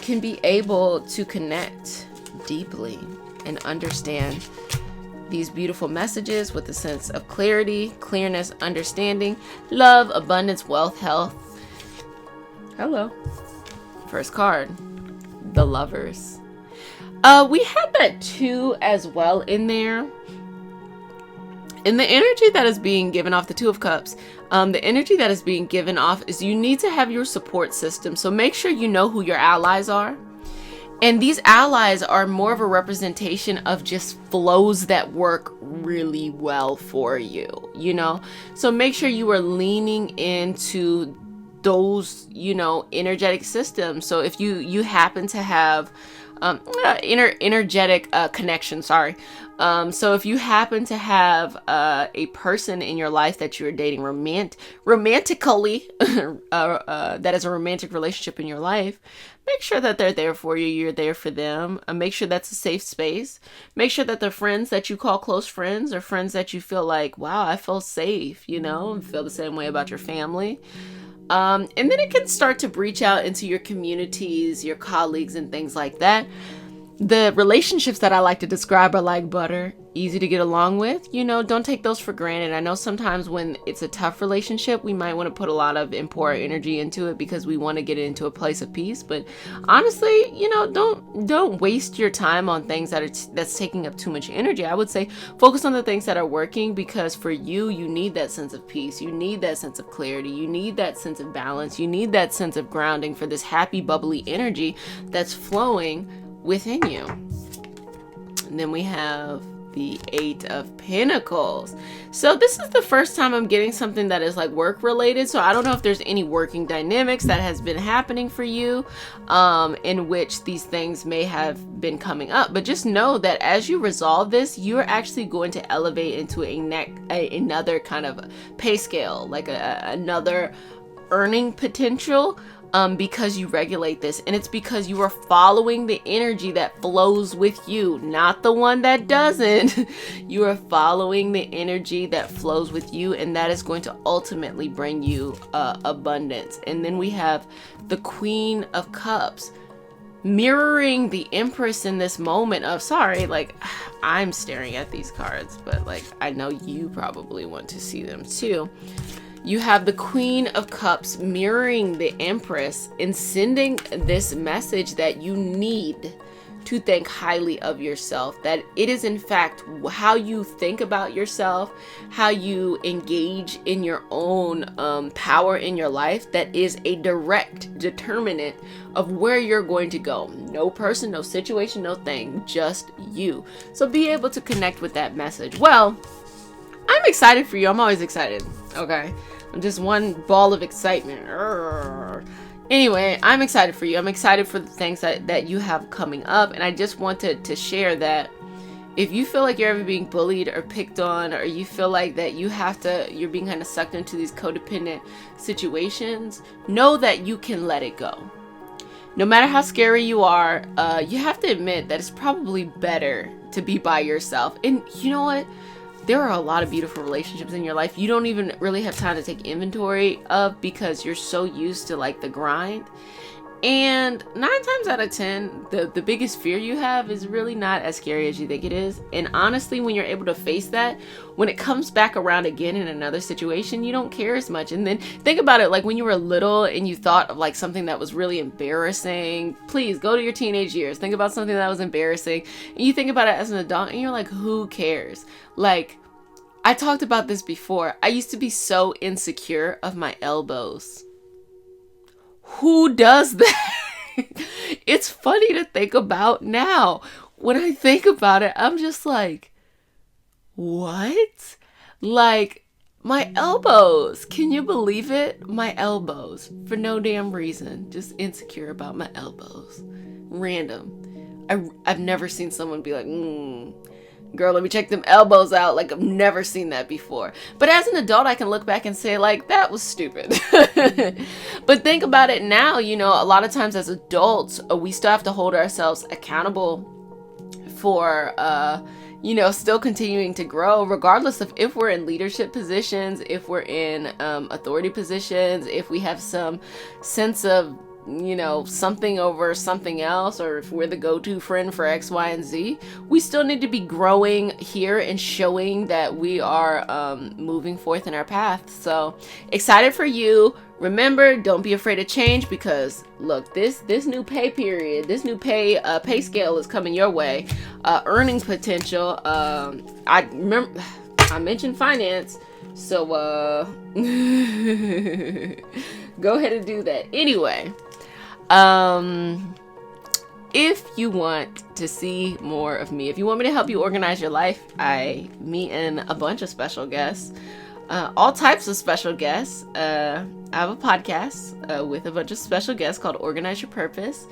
can be able to connect deeply and understand these beautiful messages with a sense of clarity, clearness, understanding, love, abundance, wealth, health. Hello. First card, the Lovers. We had that too as well in there. In the energy that is being given off, the Two of Cups, the energy that is being given off is you need to have your support system. So make sure you know who your allies are. And these allies are more of a representation of just flows that work really well for you, you know? So make sure you are leaning into those, you know, energetic systems. So if you happen to have energetic connection, sorry. So if you happen to have a person in your life that you're dating romantically, that is a romantic relationship in your life, make sure that they're there for you. You're there for them. Make sure that's a safe space. Make sure that they're friends that you call close friends, or friends that you feel like, wow, I feel safe, you know, and feel the same way about your family. And then it can start to breach out into your communities, your colleagues, and things like that. The relationships that I like to describe are like butter, easy to get along with. You know, don't take those for granted. I know sometimes when it's a tough relationship, we might want to put a lot of and pour energy into it because we want to get it into a place of peace. But honestly, you know, don't waste your time on things that's taking up too much energy. I would say focus on the things that are working, because for you need that sense of peace. You need that sense of clarity. You need that sense of balance. You need that sense of grounding for this happy, bubbly energy that's flowing within you. And then we have the Eight of Pentacles. So this is the first time I'm getting something that is like work related. So I don't know if there's any working dynamics that has been happening for you in which these things may have been coming up. But just know that as you resolve this, you're actually going to elevate into another kind of pay scale, like another earning potential. Because you regulate this, and it's because you are following the energy that flows with you, not the one that doesn't. You are following the energy that flows with you, and that is going to ultimately bring you abundance. And then we have the Queen of Cups. mirroring the Empress in this moment of, sorry, like, I'm staring at these cards, but like, I know you probably want to see them too. You have the Queen of Cups mirroring the Empress and sending this message that you need to think highly of yourself, that it is in fact how you think about yourself, how you engage in your own power in your life, that is a direct determinant of where you're going to go. No person, no situation, no thing, just you. So be able to connect with that message. Well, I'm excited for you. I'm always excited. Okay. I'm just one ball of excitement. Anyway, I'm excited for you. I'm excited for the things that you have coming up. And I just wanted to share that if you feel like you're ever being bullied or picked on, or you feel like that you're being kind of sucked into these codependent situations, know that you can let it go. No matter how scary you are, you have to admit that it's probably better to be by yourself. And you know what? There are a lot of beautiful relationships in your life you don't even really have time to take inventory of because you're so used to like the grind. And 9 times out of 10, the biggest fear you have is really not as scary as you think it is. And honestly, when you're able to face that, when it comes back around again in another situation, you don't care as much. And then think about it, like when you were little and you thought of like something that was really embarrassing. Please go to your teenage years. Think about something that was embarrassing. And you think about it as an adult and you're like, who cares? Like, I talked about this before. I used to be so insecure of my elbows. Who does that? It's funny to think about now. When I think about it, I'm just like, what? Like, my elbows. Can you believe it? My elbows. For no damn reason. Just insecure about my elbows. Random. I've never seen someone be like, girl, let me check them elbows out. Like, I've never seen that before. But as an adult, I can look back and say, like, that was stupid. But think about it now, you know, a lot of times as adults, we still have to hold ourselves accountable for, you know, still continuing to grow, regardless of if we're in leadership positions, if we're in authority positions, if we have some sense of, you know, something over something else, or if we're the go-to friend for X, Y, and Z, we still need to be growing here and showing that we are moving forth in our path. So excited for you. Remember, don't be afraid of change, because look, this new pay period, this new pay scale is coming your way. Earning potential. I remember I mentioned finance, so go ahead and do that. Anyway, if you want to see more of me, if you want me to help you organize your life, I meet in a bunch of special guests, all types of special guests. I have a podcast with a bunch of special guests called Organize Your Purpose.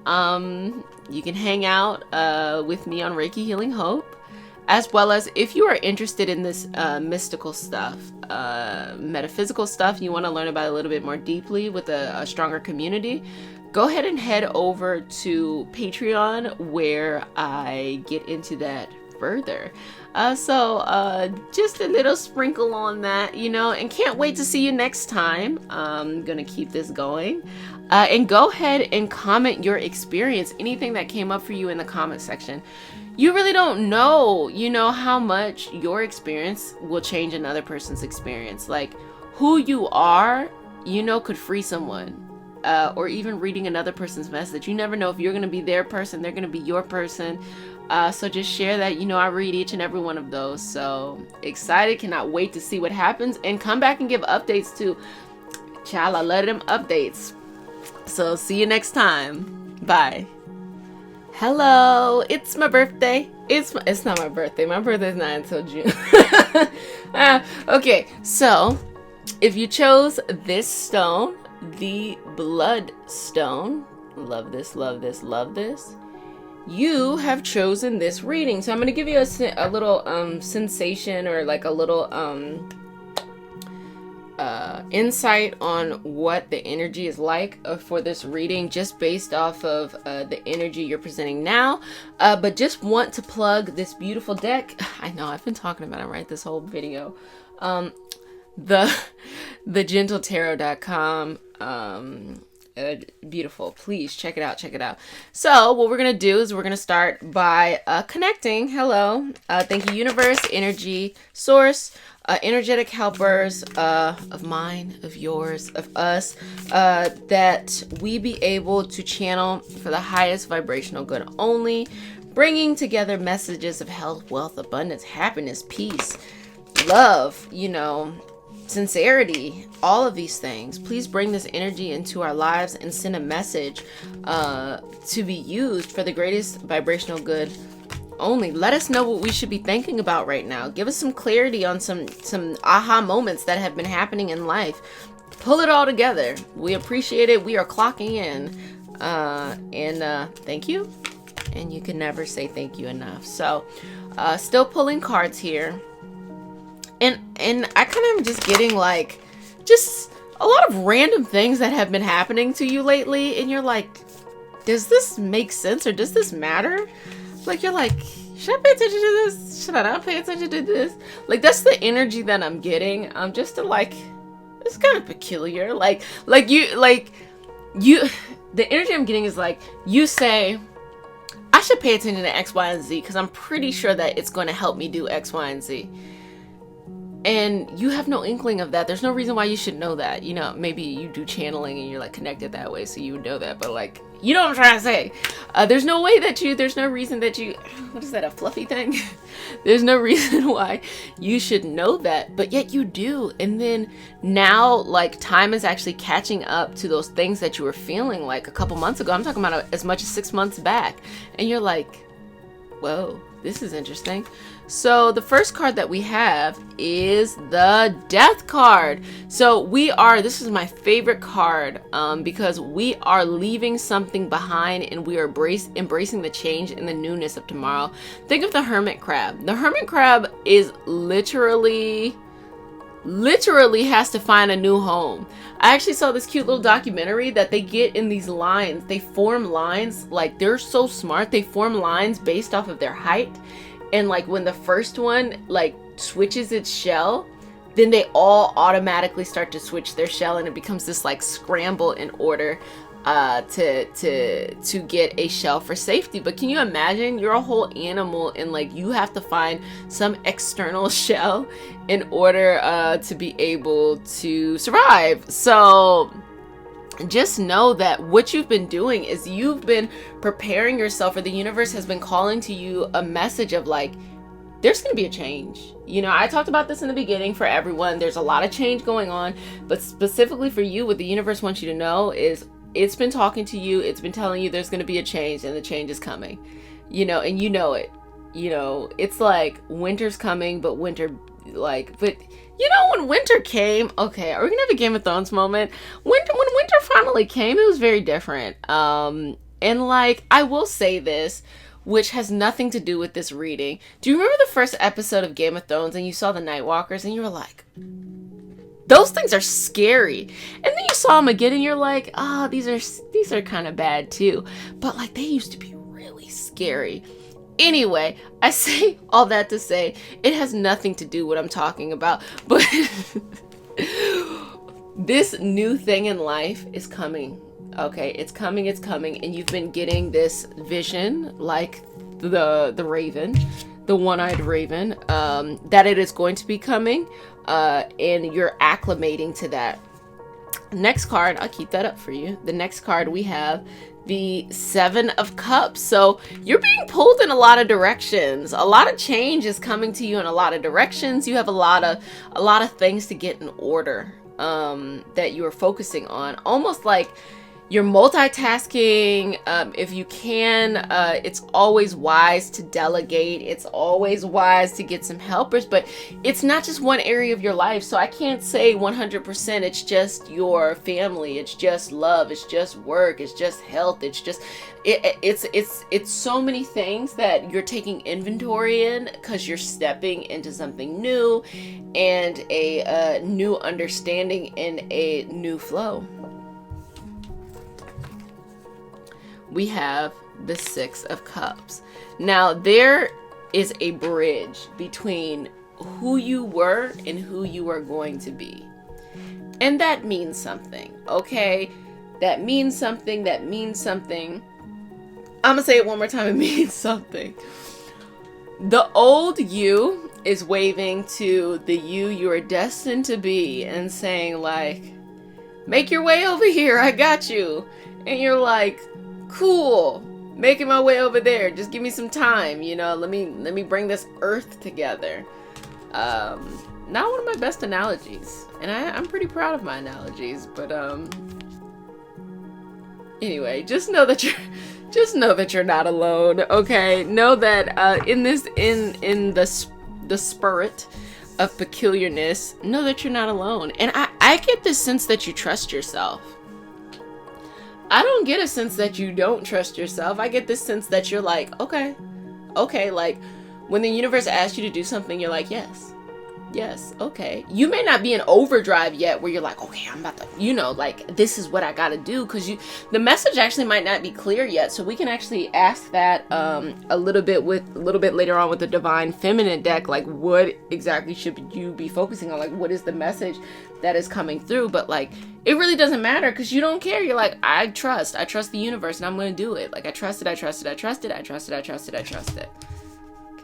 You can hang out with me on Reiki Healing Hope, as well as if you are interested in this mystical stuff, metaphysical stuff, you want to learn about it a little bit more deeply with a stronger community, go ahead and head over to Patreon, where I get into that further. So just a little sprinkle on that, you know, and can't wait to see you next time. I'm gonna keep this going. And go ahead and comment your experience, anything that came up for you in the comment section. You really don't know, you know, how much your experience will change another person's experience. Like, who you are, you know, could free someone. Or even reading another person's message. You never know if you're going to be their person, they're going to be your person. So just share that. You know, I read each and every one of those. So excited, cannot wait to see what happens. And come back and give updates too. Child, I love them updates. So see you next time. Bye. Hello, it's my birthday. It's not my birthday. My birthday's not until June. Okay, so if you chose this stone, the Bloodstone, love this, love this, love this, you have chosen this reading. So I'm going to give you a little sensation, or like a little insight on what the energy is like for this reading, just based off of the energy you're presenting now. But just want to plug this beautiful deck. I know I've been talking about it, right, this whole video. The gentletarot.com Beautiful. Please check it out. Check it out. So what we're going to do is we're going to start by connecting. Hello. Thank you, universe, energy, source, energetic helpers of mine, of yours, of us, that we be able to channel for the highest vibrational good only, bringing together messages of health, wealth, abundance, happiness, peace, love, sincerity, all of these things. Please bring this energy into our lives and send a message to be used for the greatest vibrational good only. Let us know what we should be thinking about right now. Give us some clarity on some aha moments that have been happening in life. Pull it all together. We appreciate it. We are clocking in. And thank you. And you can never say thank you enough. So still pulling cards here. And I kind of am just getting like just a lot of random things that have been happening to you lately, and you're like, does this make sense or does this matter? Like, you're like, should I pay attention to this? Should I not pay attention to this? Like, that's the energy that I'm getting. Just to like, it's kind of peculiar. Like you, the energy I'm getting is like, you say, I should pay attention to X, Y, and Z because I'm pretty sure that it's going to help me do X, Y, and Z. And you have no inkling of that. There's no reason why you should know that. Maybe you do channeling and you're like connected that way, so you would know that. But like, you know what I'm trying to say. There's no reason that you, what is that, a fluffy thing? There's no reason why you should know that, but yet you do. And then now, like, time is actually catching up to those things that you were feeling like a couple months ago. I'm talking about as much as 6 months back. And you're like, whoa, this is interesting. So the first card that we have is the Death card. So this is my favorite card because we are leaving something behind and we are embracing the change and the newness of tomorrow. Think of the Hermit Crab. The Hermit Crab is literally has to find a new home. I actually saw this cute little documentary that they get in these lines. They form lines, like, they're so smart. They form lines based off of their height. And like when the first one like switches its shell, then they all automatically start to switch their shell, and it becomes this like scramble in order to get a shell for safety. But can you imagine, you're a whole animal and like you have to find some external shell in order to be able to survive. So just know that what you've been doing is you've been preparing yourself, or the universe has been calling to you a message of like, there's going to be a change. I talked about this in the beginning for everyone. There's a lot of change going on, but specifically for you, what the universe wants you to know is it's been talking to you. It's been telling you there's going to be a change, and the change is coming, and you know it. It's like winter's coming, but when winter came, okay, are we gonna have a Game of Thrones moment? When winter finally came, it was very different. And like, I will say this, which has nothing to do with this reading. Do you remember the first episode of Game of Thrones and you saw the Night Walkers and you were like, those things are scary. And then you saw them again and you're like, these are kind of bad too. But like, they used to be really scary. Anyway, I say all that to say it has nothing to do with what I'm talking about, but this new thing in life is coming. Okay, it's coming, and you've been getting this vision like the raven, the one-eyed raven, that it is going to be coming, and you're acclimating to that. Next card, I'll keep that up for you. The next card we have the Seven of Cups. So you're being pulled in a lot of directions. A lot of change is coming to you in a lot of directions. You have a lot of things to get in order that you are focusing on. Almost like you're multitasking. If you can, it's always wise to delegate. It's always wise to get some helpers, but it's not just one area of your life. So I can't say 100% it's just your family. It's just love. It's just work. It's just health. It's just, it's so many things that you're taking inventory in because you're stepping into something new and a new understanding and a new flow. We have the Six of Cups. Now, there is a bridge between who you were and who you are going to be. And that means something, okay? that means something, that means something. I'm gonna say it one more time, it means something. The old you is waving to the you are destined to be and saying like, make your way over here, I got you. And you're like, cool, making my way over there, just give me some time, you know, let me bring this earth together. Not one of my best analogies, and I'm pretty proud of my analogies, but anyway, just know that you're not alone, okay? Know that in the spirit of peculiarness, know that you're not alone. And I get this sense that you trust yourself. I don't get a sense that you don't trust yourself. I get this sense that you're like, okay, like when the universe asks you to do something, you're like, yes, okay. You may not be in overdrive yet where you're like, okay, I'm about to, you know, like this is what I gotta do, because the message actually might not be clear yet. So we can actually ask that a little bit later on with the Divine Feminine deck, like what exactly should you be focusing on? Like what is the message that is coming through? But like it really doesn't matter because you don't care. You're like, I trust the universe and I'm gonna do it. Like I trust it.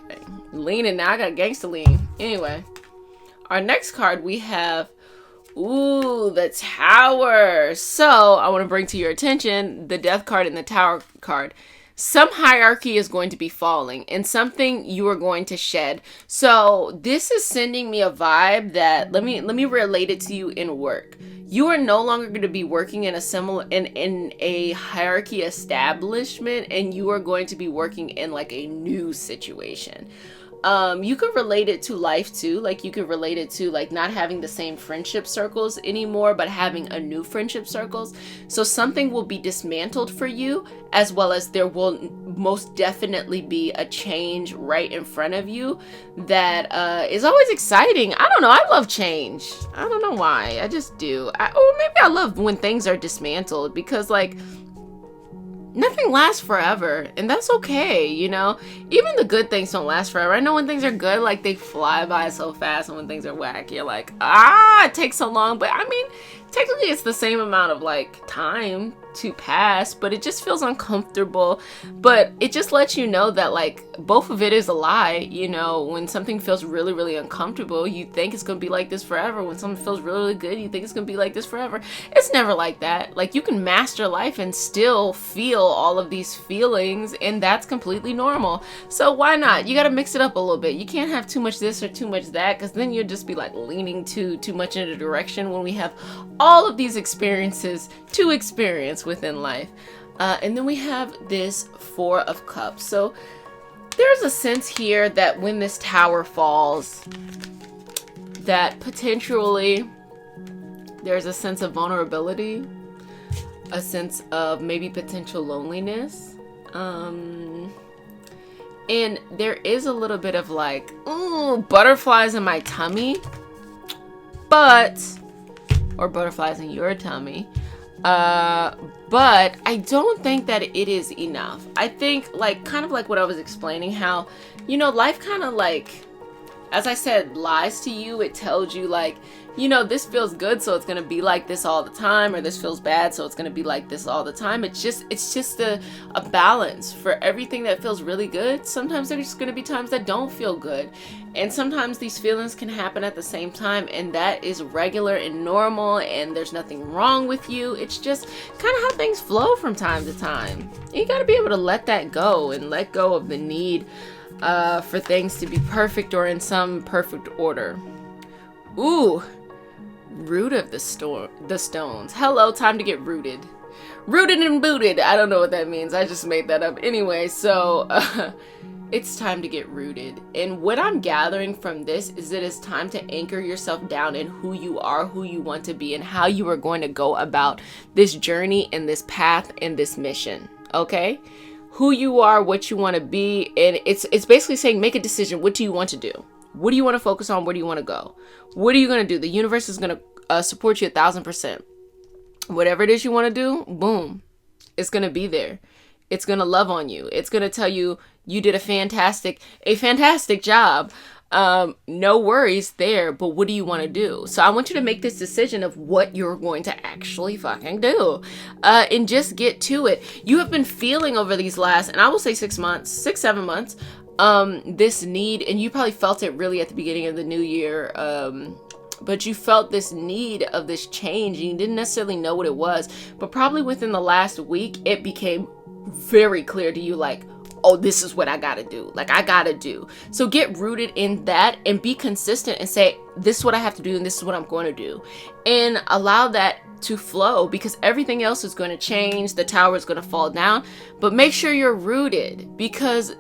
Okay. Leaning now, I got gangsta lean. Anyway. Our next card we have, the Tower. So I want to bring to your attention the Death card and the Tower card. Some hierarchy is going to be falling and something you are going to shed. So this is sending me a vibe that, let me relate it to you in work. You are no longer going to be working in a hierarchy establishment, and you are going to be working in like a new situation. You could relate it to life too. Like you could relate it to like not having the same friendship circles anymore, but having a new friendship circles. So something will be dismantled for you, as well as there will most definitely be a change right in front of you that is always exciting. I don't know. I love change. I don't know why. I just do. Or maybe I love when things are dismantled, because like nothing lasts forever, and that's okay, you know? Even the good things don't last forever. I know when things are good, like, they fly by so fast, and when things are whack, you're like, it takes so long. But, I mean, technically it's the same amount of, like, time to pass, but it just feels uncomfortable. But it just lets you know that, like, both of it is a lie, you know? When something feels really, really uncomfortable, you think it's gonna be like this forever. When something feels really, really good, you think it's gonna be like this forever. It's never like that. Like, you can master life and still feel all of these feelings, and that's completely normal. So why not? You gotta mix it up a little bit. You can't have too much this or too much that, because then you'll just be like leaning too much in a direction when we have all of these experiences to experience within life. And then we have this Four of Cups. So there's a sense here that when this Tower falls, that potentially there's a sense of vulnerability, a sense of maybe potential loneliness. And there is a little bit of like, butterflies in my tummy, or butterflies in your tummy. But I don't think that it is enough. I think like, kind of like what I was explaining, how, you know, life kind of like, as I said, lies to you. It tells you like, you know, this feels good, so it's going to be like this all the time, or this feels bad, so it's going to be like this all the time. It's just a balance. For everything that feels really good, sometimes there's just going to be times that don't feel good. And sometimes these feelings can happen at the same time, and that is regular and normal, and there's nothing wrong with you. It's just kind of how things flow from time to time. You got to be able to let that go, and let go of the need for things to be perfect or in some perfect order. Root of the stones. Hello, time to get rooted. Rooted and booted. I don't know what that means. I just made that up. Anyway, so it's time to get rooted. And what I'm gathering from this is that it's time to anchor yourself down in who you are, who you want to be, and how you are going to go about this journey and this path and this mission. Okay? Who you are, what you want to be, and it's basically saying make a decision. What do you want to do? What do you want to focus on? Where do you want to go? What are you going to do? The universe is going to support you 1,000%. Whatever it is you want to do, boom, it's going to be there. It's going to love on you. It's going to tell you you did a fantastic job. No worries there, but what do you want to do? So I want you to make this decision of what you're going to actually fucking do, and just get to it. You have been feeling over these last, and I will say 6 months, 7 months, this need, and you probably felt it really at the beginning of the new year, but you felt this need of this change, and you didn't necessarily know what it was, but probably within the last week, it became very clear to you, like, oh, this is what I gotta do. Like, I gotta do. So get rooted in that and be consistent and say, this is what I have to do and this is what I'm going to do. And allow that to flow, because everything else is going to change. The tower is going to fall down. But make sure you're rooted, because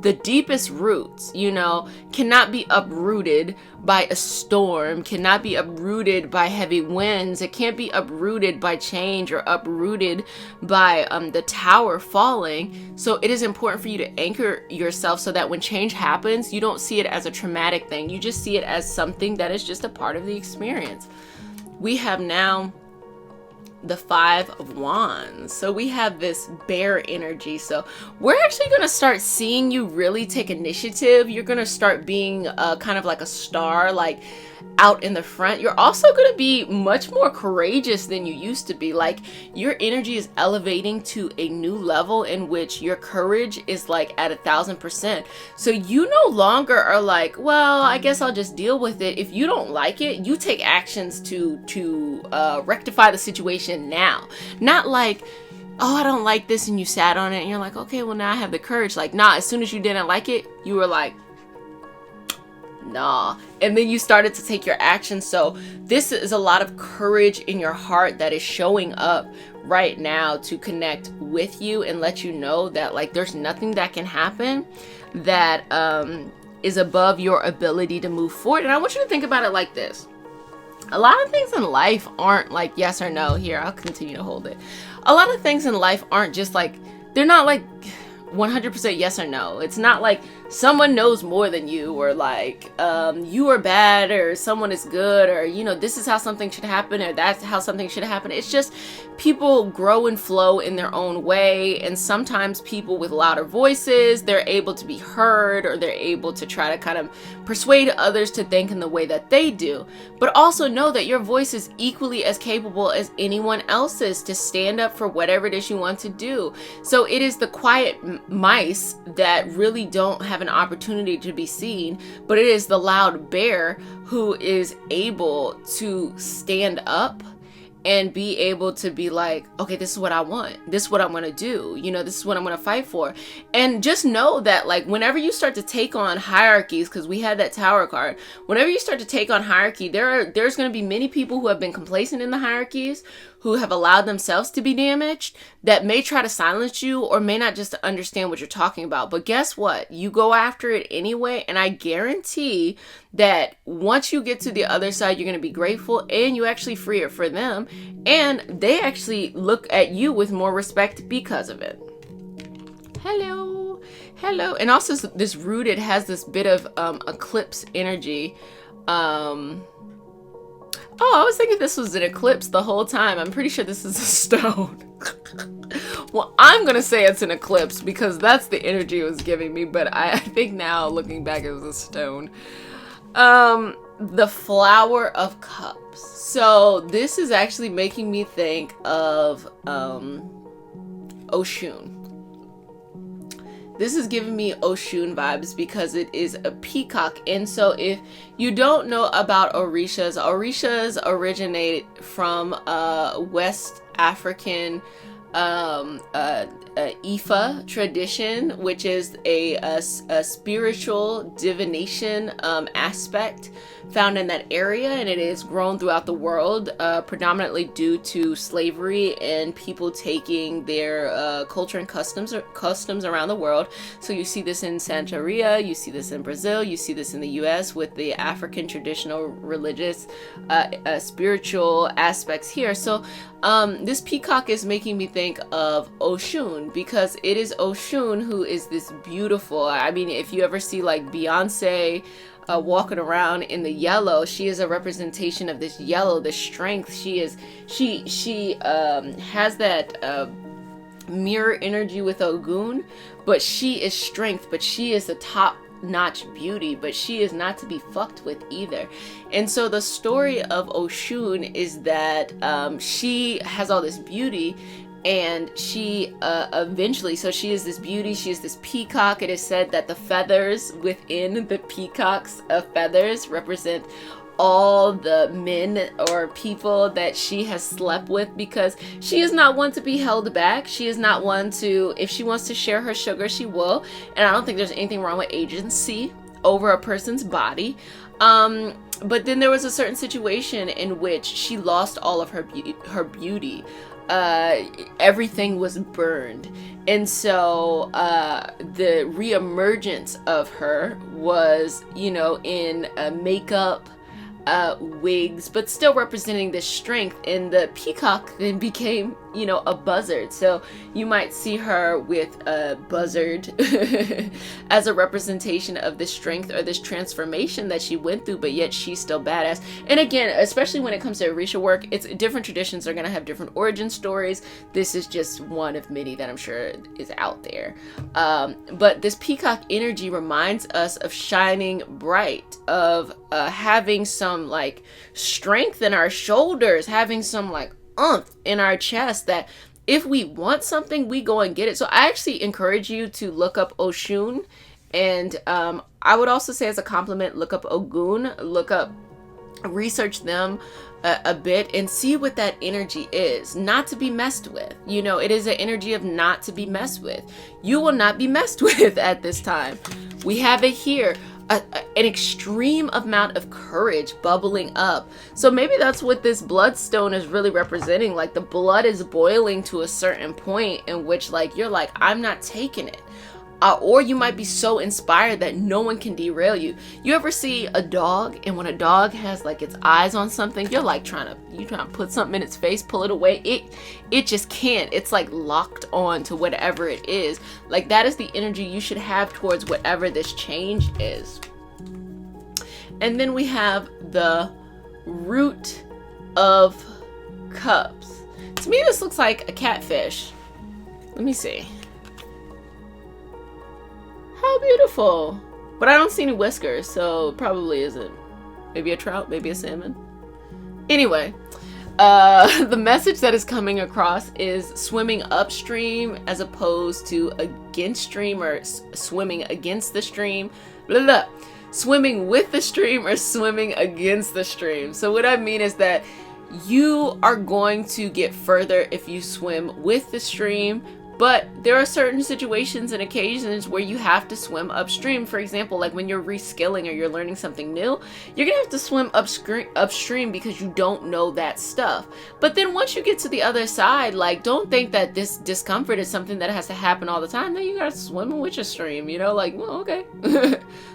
the deepest roots, cannot be uprooted by a storm, cannot be uprooted by heavy winds. It can't be uprooted by change or uprooted by the tower falling. So it is important for you to anchor yourself so that when change happens, you don't see it as a traumatic thing. You just see it as something that is just a part of the experience. We have now the 5 of Wands. So we have this bear energy. So we're actually going to start seeing you really take initiative. You're going to start being kind of like a star, like out in the front. You're also going to be much more courageous than you used to be. Like, your energy is elevating to a new level in which your courage is like at 1,000%. So you no longer are like, well, I guess I'll just deal with it. If you don't like it, you take actions to rectify the situation now. Not like, oh, I don't like this, and you sat on it and you're like, okay, well, now I have the courage. Like, nah, as soon as you didn't like it, you were like, nah. And then you started to take your action. So this is a lot of courage in your heart that is showing up right now to connect with you and let you know that, like, there's nothing that can happen that is above your ability to move forward. And I want you to think about it like this. A lot of things in life aren't like yes or no. Here, I'll continue to hold it. A lot of things in life aren't just like, they're not like 100% yes or no. It's not like someone knows more than you, or like you are bad, or someone is good, or this is how something should happen, or that's how something should happen. It's just people grow and flow in their own way, and sometimes people with louder voices, they're able to be heard, or they're able to try to kind of persuade others to think in the way that they do. But also know that your voice is equally as capable as anyone else's to stand up for whatever it is you want to do. So it is the quiet mice that really don't have an opportunity to be seen, but it is the loud bear who is able to stand up and be able to be like, okay, this is what I want. This is what I'm going to do. This is what I'm going to fight for. And just know that, like, whenever you start to take on hierarchies, because we had that tower card, whenever you start to take on hierarchy, there's going to be many people who have been complacent in the hierarchies, who have allowed themselves to be damaged, that may try to silence you or may not just understand what you're talking about. But guess what? You go after it anyway, and I guarantee that once you get to the other side, you're going to be grateful, and you actually free it for them, and they actually look at you with more respect because of it. Hello. And also this rooted has this bit of eclipse energy. Oh, I was thinking this was an eclipse the whole time. I'm pretty sure this is a stone. Well, I'm going to say it's an eclipse because that's the energy it was giving me. But I think now, looking back, it was a stone. The Flower of Cups. So this is actually making me think of Oshun. This is giving me Oshun vibes because it is a peacock. And so if you don't know about Orishas originate from West African Ifa tradition, which is a spiritual divination aspect found in that area, and it is grown throughout the world, predominantly due to slavery and people taking their culture and customs around the world. So you see this in Santeria, you see this in Brazil, you see this in the US with the African traditional religious spiritual aspects here. So this peacock is making me think of Oshun, because it is Oshun who is this beautiful, I mean, if you ever see like Beyonce walking around in the yellow, she is a representation of this yellow, this strength. She has that mirror energy with Ogun, but she is strength, but she is the top notch beauty, but she is not to be fucked with either. And so the story of Oshun is that she has all this beauty, and she eventually, so she is this beauty, she is this peacock. It is said that the feathers within the peacock's feathers represent all the men or people that she has slept with, because she is not one to be held back. She is not one to, if she wants to share her sugar, she will. And I don't think there's anything wrong with agency over a person's body. But then there was a certain situation in which she lost all of her beauty. Everything was burned, and so the reemergence of her was, in makeup, wigs, but still representing this strength. And the peacock then became, a buzzard. So you might see her with a buzzard as a representation of this strength or this transformation that she went through, but yet she's still badass. And again, especially when it comes to Orisha work, it's different traditions are going to have different origin stories. This is just one of many that I'm sure is out there. But this peacock energy reminds us of shining bright, of having some like strength in our shoulders, having some like oomph in our chest, that if we want something, we go and get it. So I actually encourage you to look up Oshun, and I would also say as a compliment, look up Ogun, research them a bit and see what that energy is. Not to be messed with. It is an energy of not to be messed with. You will not be messed with at this time. We have it here. An extreme amount of courage bubbling up. So maybe that's what this bloodstone is really representing. Like the blood is boiling to a certain point in which like you're like, I'm not taking it. Or you might be so inspired that no one can derail you. You ever see a dog, and when a dog has like its eyes on something, you're like trying to put something in its face, pull it away. It just can't. It's like locked on to whatever it is. Like that is the energy you should have towards whatever this change is. And then we have the root of cups. To me, this looks like a catfish. Let me see. How beautiful. But I don't see any whiskers, so it probably isn't. Maybe a trout, maybe a salmon. Anyway, the message that is coming across is swimming upstream as opposed to against stream, or swimming against the stream. Blah, blah. Swimming with the stream or swimming against the stream. So what I mean is that you are going to get further if you swim with the stream. But there are certain situations and occasions where you have to swim upstream. For example, like when you're reskilling or you're learning something new, you're gonna have to swim upstream because you don't know that stuff. But then once you get to the other side, like don't think that this discomfort is something that has to happen all the time. Then you gotta swim with your stream, like, well, okay,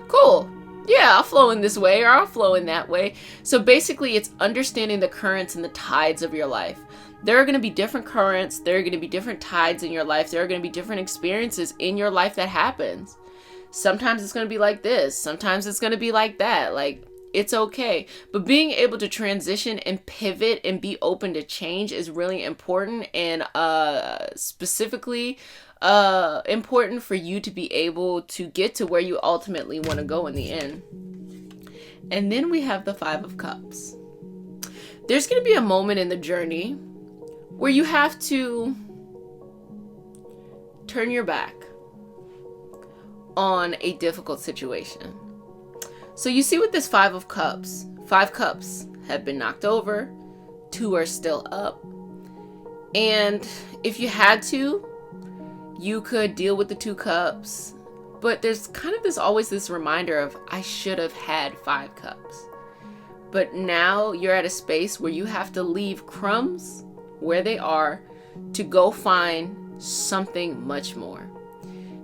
cool. Yeah, I'll flow in this way or I'll flow in that way. So basically it's understanding the currents and the tides of your life. There are going to be different currents. There are going to be different tides in your life. There are going to be different experiences in your life that happens. Sometimes it's going to be like this. Sometimes it's going to be like that. Like, it's okay. But being able to transition and pivot and be open to change is really important, and specifically important for you to be able to get to where you ultimately want to go in the end. And then we have the Five of Cups. There's going to be a moment in the journey where you have to turn your back on a difficult situation. So you see with this Five of Cups, 5 cups have been knocked over, 2 are still up. And if you had to, you could deal with the 2 cups, but there's kind of always this reminder of, I should have had 5 cups. But now you're at a space where you have to leave crumbs where they are to go find something much more.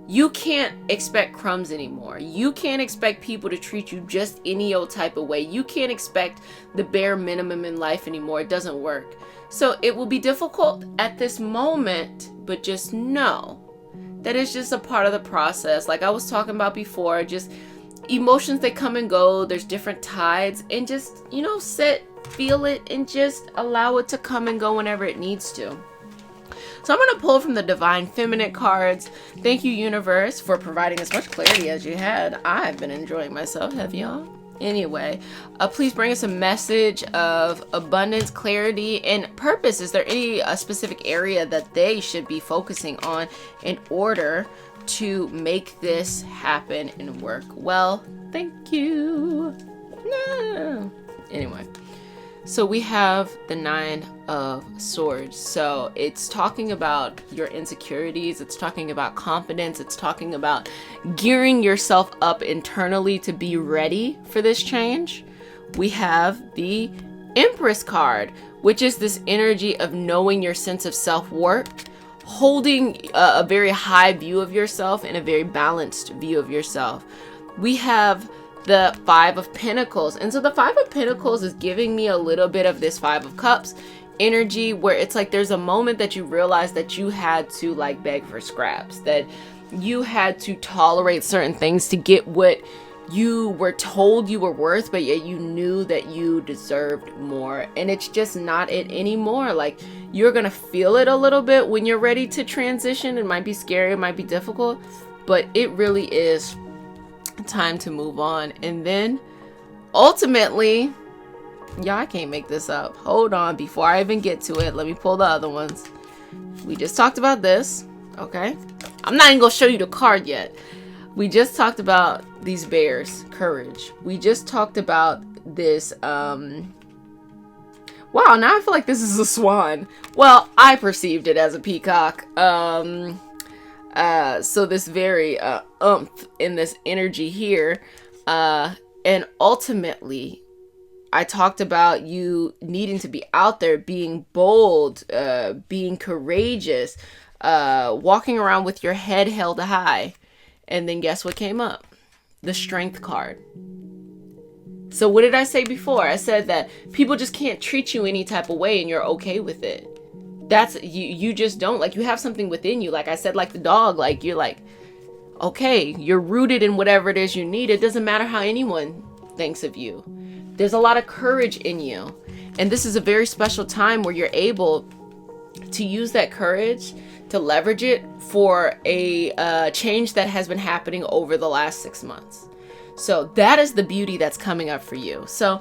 You can't expect crumbs anymore. You can't expect people to treat you just any old type of way. You can't expect the bare minimum in life anymore. It doesn't work. So it will be difficult at this moment, but just know that it's just a part of the process. Like I was talking about before, just emotions, they come and go. There's different tides, and just, sit, feel it, and just allow it to come and go whenever it needs to. So I'm going to pull from the Divine Feminine cards. Thank you, universe, for providing as much clarity as you had. I've been enjoying myself. Have y'all? Anyway, please bring us a message of abundance, clarity, and purpose. Is there any specific area that they should be focusing on in order to make this happen and work well? Thank you. No. Anyway, so we have the 9 of Swords. So it's talking about your insecurities. It's talking about confidence. It's talking about gearing yourself up internally to be ready for this change. We have the Empress card, which is this energy of knowing your sense of self-worth, holding a very high view of yourself and a very balanced view of yourself. We have the 5 of Pentacles. And so the 5 of Pentacles is giving me a little bit of this 5 of Cups energy, where it's like there's a moment that you realize that you had to like beg for scraps, that you had to tolerate certain things to get what you were told you were worth, but yet you knew that you deserved more. And it's just not it anymore. Like, you're gonna feel it a little bit when you're ready to transition. It might be scary, it might be difficult, but it really is time to move on. And then ultimately, y'all, I can't make this up. Hold on, before I even get to it, let me pull the other ones. We just talked about this, okay? I'm not even gonna show you the card yet. We just talked about these bears, courage. We just talked about this, wow, now I feel like this is a swan. Well, I perceived it as a peacock. So this very oomph in this energy here, and ultimately I talked about you needing to be out there, being bold, being courageous, walking around with your head held high. And then guess what came up? The Strength card. So what did I say before? I said that people just can't treat you any type of way and you're okay with it. That's you just don't, like, you have something within you, like I said, like the dog, like you're like, okay, you're rooted in whatever it is you need. It doesn't matter how anyone thinks of you. There's a lot of courage in you, and this is a very special time where you're able to use that courage to leverage it for a change that has been happening over the last 6 months. So that is the beauty that's coming up for you. So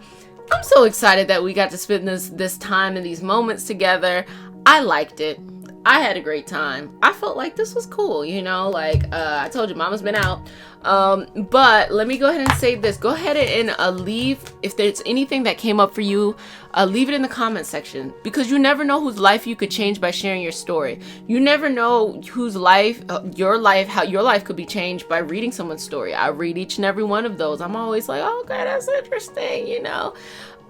I'm so excited that we got to spend this time and these moments together. I liked it. I had a great time. I felt like this was cool, you know, like I told you, mama's been out. But let me go ahead and say this. Go ahead and leave, if there's anything that came up for you, leave it in the comment section, because you never know whose life you could change by sharing your story. You never know whose life, how your life could be changed by reading someone's story. I read each and every one of those. I'm always like, oh, okay, that's interesting, you know.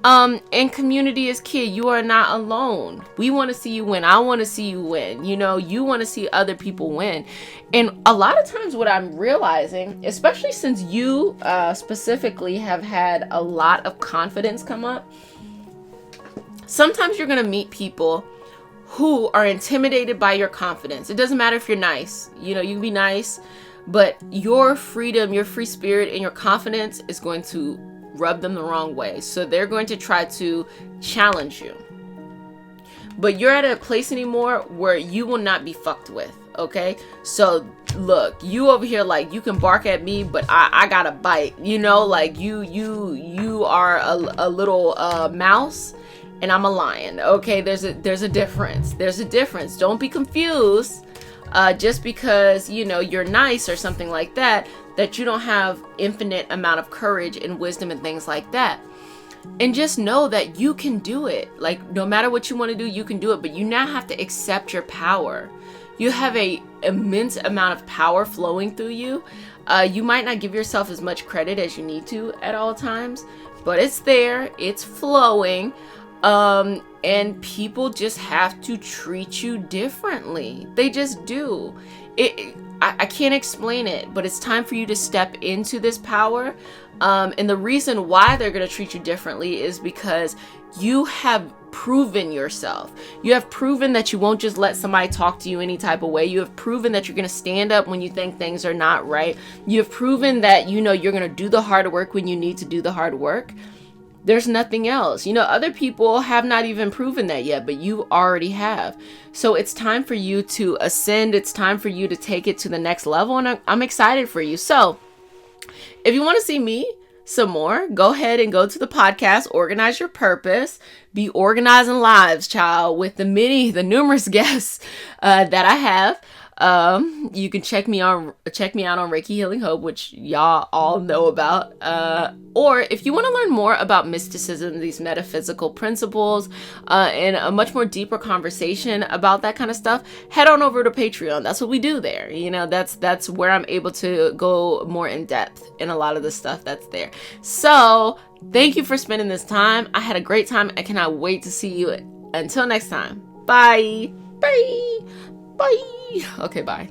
And community is key. You are not alone. We want to see you win. I want to see you win. You know, you want to see other people win. And a lot of times what I'm realizing, especially since you specifically have had a lot of confidence come up, sometimes you're going to meet people who are intimidated by your confidence. It doesn't matter if you're nice. You know, you can be nice, but your freedom, your free spirit, and your confidence is going to rub them the wrong way. So they're going to try to challenge you. But you're at a place anymore where you will not be fucked with, okay? So look, you over here, like, you can bark at me, but I got a bite, you know, like you are a little mouse and I'm a lion, okay? There's a difference. There's a difference. Don't be confused just because, you know, you're nice or something like that you don't have infinite amount of courage and wisdom and things like that. And just know that you can do it. Like, no matter what you want to do, you can do it. But you now have to accept your power. You have a immense amount of power flowing through you. You might not give yourself as much credit as you need to at all times, but it's there. It's flowing. And people just have to treat you differently. They just do. I can't explain it, but it's time for you to step into this power. And the reason why they're going to treat you differently is because you have proven yourself. You have proven that you won't just let somebody talk to you any type of way. You have proven that you're going to stand up when you think things are not right. You have proven that, you know, you're going to do the hard work when you need to do the hard work. There's nothing else. You know, other people have not even proven that yet, but you already have. So it's time for you to ascend. It's time for you to take it to the next level. And I'm excited for you. So if you want to see me some more, go ahead and go to the podcast, Organize Your Purpose, be organizing lives, child, with the numerous guests that I have. You can check me out on Reiki Healing Hope, which y'all all know about. Or if you want to learn more about mysticism, these metaphysical principles, and a much more deeper conversation about that kind of stuff, head on over to Patreon. That's what we do there. You know, that's where I'm able to go more in depth in a lot of the stuff that's there. So thank you for spending this time. I had a great time. I cannot wait to see you. Until next time. Bye. Bye. Bye. Okay, bye.